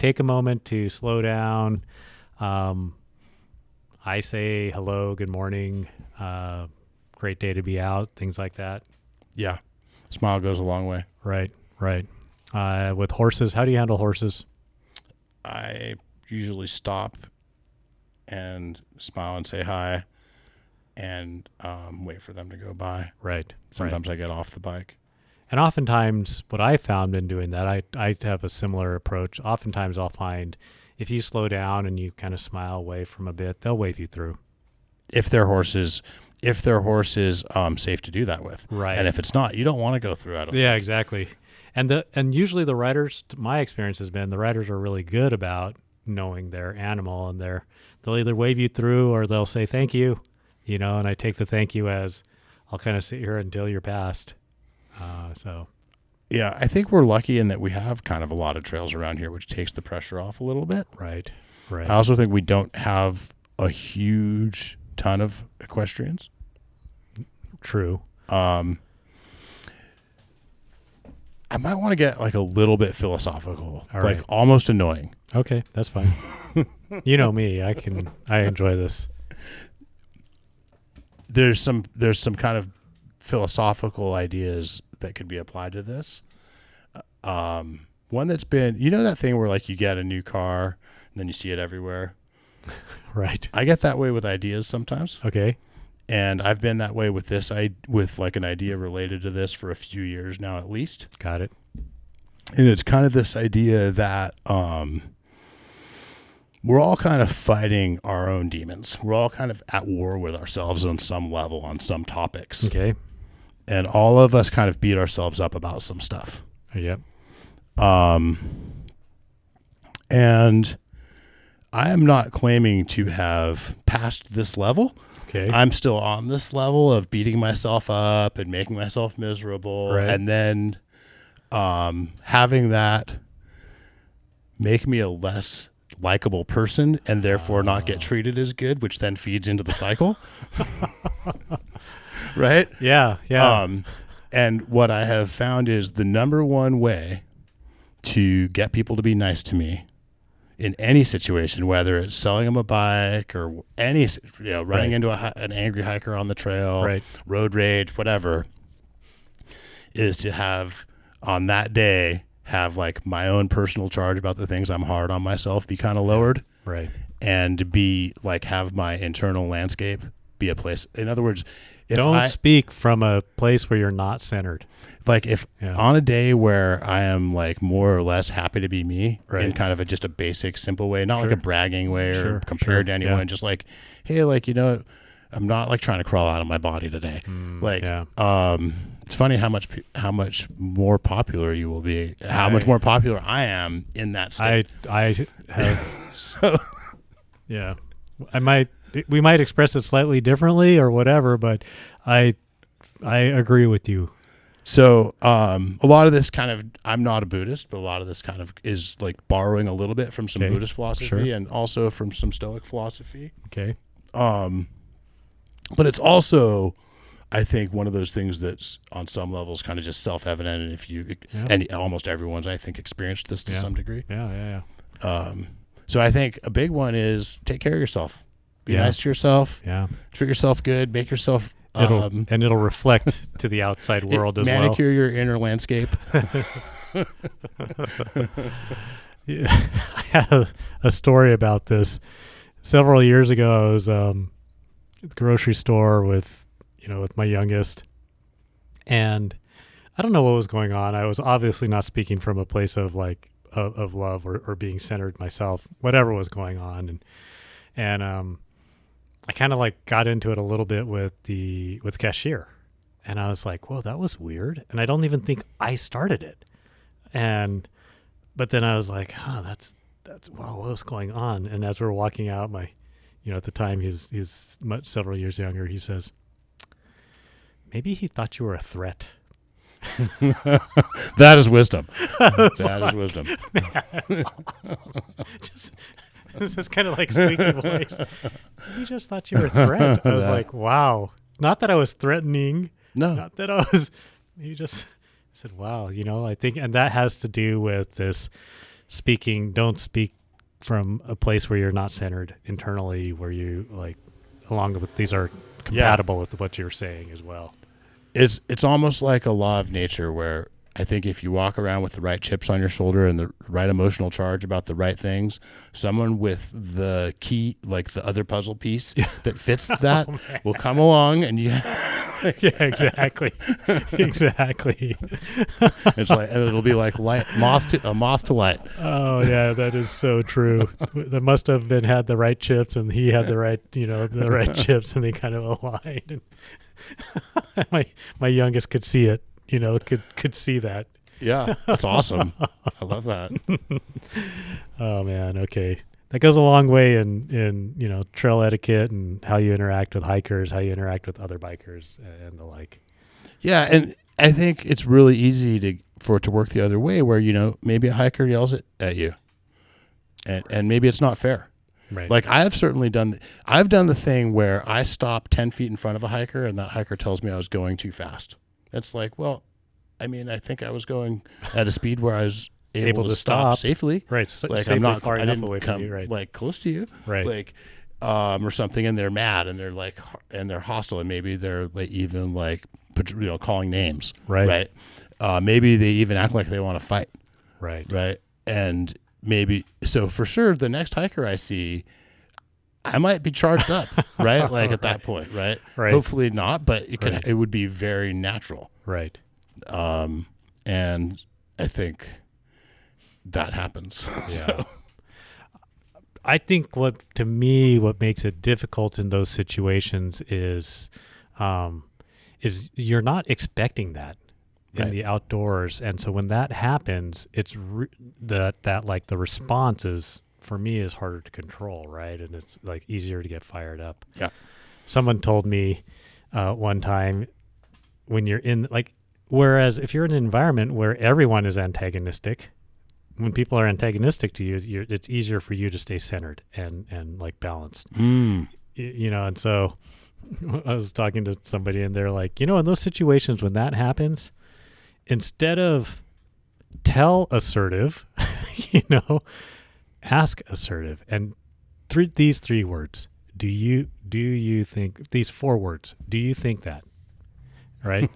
a moment to slow down. I say hello, good morning, great day to be out, things like that. Yeah. Smile goes a long way. Right. With horses, how do you handle horses? I usually stop and smile and say hi and wait for them to go by. Right. Sometimes I get off the bike. And oftentimes what I found in doing that, I have a similar approach. Oftentimes I'll find if you slow down and you kind of smile away from a bit, they'll wave you through. If their horse is safe to do that with. Right. And if it's not, you don't want to go through it. Yeah, exactly. And usually the riders, my experience has been the riders are really good about knowing their animal, and they'll either wave you through or they'll say thank you, and I take the thank you as I'll kind of sit here until you're passed. Yeah, I think we're lucky in that we have kind of a lot of trails around here, which takes the pressure off a little bit. Right. I also think we don't have a huge ton of equestrians. True. I might want to get a little bit philosophical, all right. Almost annoying. Okay, that's fine. You know me, I enjoy this. There's some kind of philosophical ideas that could be applied to this. One that's been, that thing where you get a new car and then you see it everywhere. Right. I get that way with ideas sometimes. Okay. And I've been that way with this, with an idea related to this for a few years now, at least. Got it. And it's kind of this idea that we're all kind of fighting our own demons. We're all kind of at war with ourselves on some level, on some topics. Okay. And all of us kind of beat ourselves up about some stuff. Yep. And I am not claiming to have passed this level. Okay. I'm still on this level of beating myself up and making myself miserable. Right. And then having that make me a less likable person and therefore not get treated as good, which then feeds into the cycle. Right? Yeah. And what I have found is the number one way to get people to be nice to me in any situation, whether it's selling them a bike or running into an angry hiker on the trail, right. road rage, whatever, is to have on that day my own personal charge about the things I'm hard on myself be kind of lowered, right, and to be have my internal landscape be a place. In other words, don't speak from a place where you're not centered. On a day where I am more or less happy to be me, right, in kind of just a basic, simple way, not sure, like a bragging way or compared to anyone, just hey, I'm not trying to crawl out of my body today. It's funny how much more popular you will be, much more popular I am in that state. I have so yeah. We might express it slightly differently or whatever, but I agree with you. So a lot of this kind of, I'm not a Buddhist, but a lot of this kind of is borrowing a little bit from some Buddhist philosophy, and also from some Stoic philosophy. Okay. But it's also, I think, one of those things that's on some levels kind of just self-evident, and if you and almost everyone's, I think, experienced this to some degree. Yeah. So I think a big one is take care of yourself. Be nice to yourself. Yeah. Treat yourself good. Make yourself. It'll reflect to the outside world as well. Manicure your inner landscape. Yeah, I had a story about this. Several years ago, I was at the grocery store with my youngest, and I don't know what was going on. I was obviously not speaking from a place of of love or being centered myself, whatever was going on, and I kind of got into it a little bit with the cashier, and I was like, "Whoa, that was weird," and I don't even think I started it, but then I was like, "Huh, that's wow, what was going on?" And as we were walking out, at the time he's several years younger, he says, "Maybe he thought you were a threat." That is wisdom. That is wisdom. Man, it's just kind of like squeaky voice. He just thought you were a threat. I was like, wow. Not that I was threatening. No. Not that I was. He just said, wow, I think, and that has to do with this don't speak from a place where you're not centered internally, where you along with these are compatible with what you're saying as well. It's almost like a law of nature where I think if you walk around with the right chips on your shoulder and the right emotional charge about the right things, someone with the key, like the other puzzle piece that fits that will come along and you... Yeah, exactly. Exactly. It's like, and it'll be like a moth to light. Oh yeah, that is so true. That must have had the right chips, and he had the right, the right chips, and they kind of aligned. And my youngest could see it, could see that. Yeah, that's awesome. I love that. Oh man, okay. That goes a long way in trail etiquette and how you interact with hikers, how you interact with other bikers, and the like. Yeah, and I think it's really easy for it to work the other way, where maybe a hiker yells at you, and maybe it's not fair. Right. Like I have certainly done. I've done the thing where I stop 10 feet in front of a hiker, and that hiker tells me I was going too fast. It's like, well, I mean, I think I was going at a speed where I was able to stop safely. Right. Like I'm not far enough away from you. Right. Like close to you. Right. Or something, and they're mad, and they're hostile, and maybe they're even calling names. Right. Maybe they even act like they want to fight. Right. Right. And maybe so for sure the next hiker I see, I might be charged up. Right. Like at that point. Right. Hopefully not, but it would be very natural. Right. And I think that happens. Yeah. So. I think what makes it difficult in those situations is you're not expecting that in the outdoors, and so when that happens, it's the response is, for me, is harder to control, right? And it's easier to get fired up. Yeah. Someone told me one time, when you're in whereas if you're in an environment where everyone is antagonistic, when people are antagonistic to you, it's easier for you to stay centered and balanced. And so I was talking to somebody, and they're like, in those situations when that happens, instead of tell assertive, ask assertive. And these 3 words, do you think, these 4 words, do you think that? Right?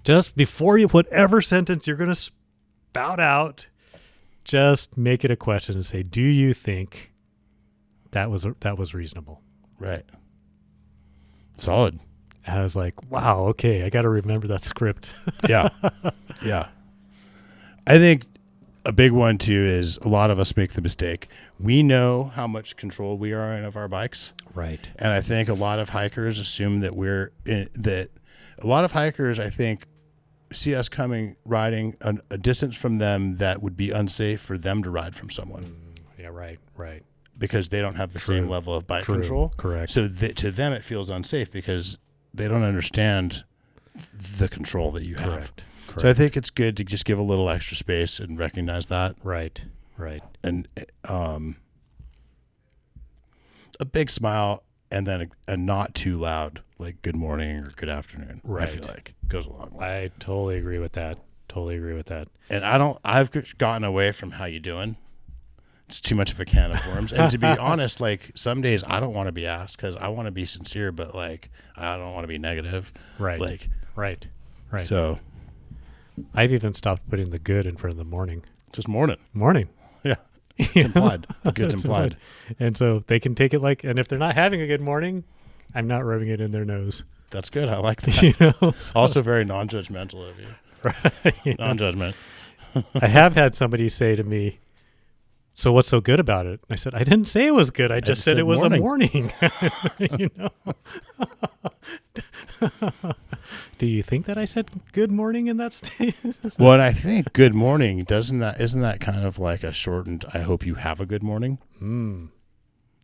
Just before you, whatever sentence you're going to spout out, just make it a question and say, do you think that was reasonable? Right. Solid. And I was like, wow, okay, I got to remember that script. Yeah. Yeah. I think a big one too is a lot of us make the mistake. We know how much control we are in of our bikes. Right. And I think a lot of hikers assume that a lot of hikers, I think, see us riding a distance from them that would be unsafe for them to ride from someone. Yeah, right. Because they don't have the same level of bike control. Correct. So to them it feels unsafe because they don't understand the control that you have. Correct. So I think it's good to just give a little extra space and recognize that. Right. And a big smile and then a not too loud, like good morning or good afternoon. Right. I feel like goes a long way. I totally agree with that. And I've gotten away from how you doing. It's too much of a can of worms. And to be honest, like some days I don't want to be asked because I want to be sincere, but like I don't want to be negative. Right. Like, right. So I've even stopped putting the good in front of the morning. just morning. Yeah. It's implied. The good's implied. And so they can take it like, and if they're not having a good morning, I'm not rubbing it in their nose. That's good. I like that. So. Also very non-judgmental of you. Right. Non-judgment. I have had somebody say to me, so what's so good about it? I said, I didn't say it was good. I just said it was morning. a morning. Do you think that I said good morning in that state? Well, and I think good morning isn't that kind of like a shortened I hope you have a good morning?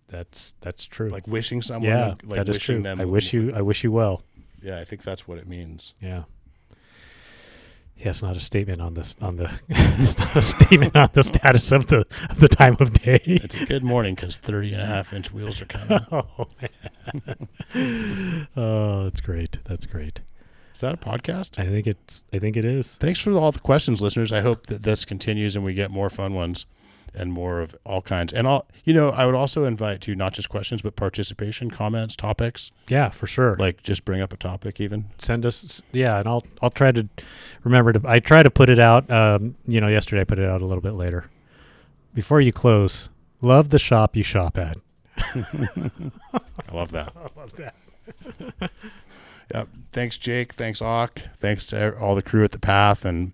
That's true. Like wishing someone, yeah, like that is wishing true. them. I wish you well. Yeah, I think that's what it means. Yeah. Yeah, it's not a statement on this it's not a statement on the status of the time of day. It's a good morning because 30.5-inch wheels are coming. Oh man. Oh, that's great. That's great. Is that a podcast? I think it is. Thanks for all the questions, listeners. I hope that this continues and we get more fun ones and more of all kinds. And I would also invite to not just questions, but participation, comments, topics. Yeah, for sure. Like just bring up a topic even. Send us, and I'll try to remember to. I try to put it out. Yesterday I put it out a little bit later. Before you close, love the shop you shop at. I love that. I love that. Yep. Thanks, Jake. Thanks, Ock. Thanks to all the crew at the Path and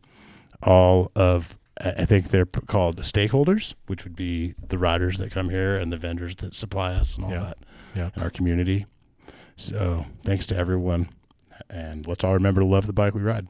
all of. I think they're called stakeholders, which would be the riders that come here and the vendors that supply us and all that in our community. So thanks to everyone. And let's all remember to love the bike we ride.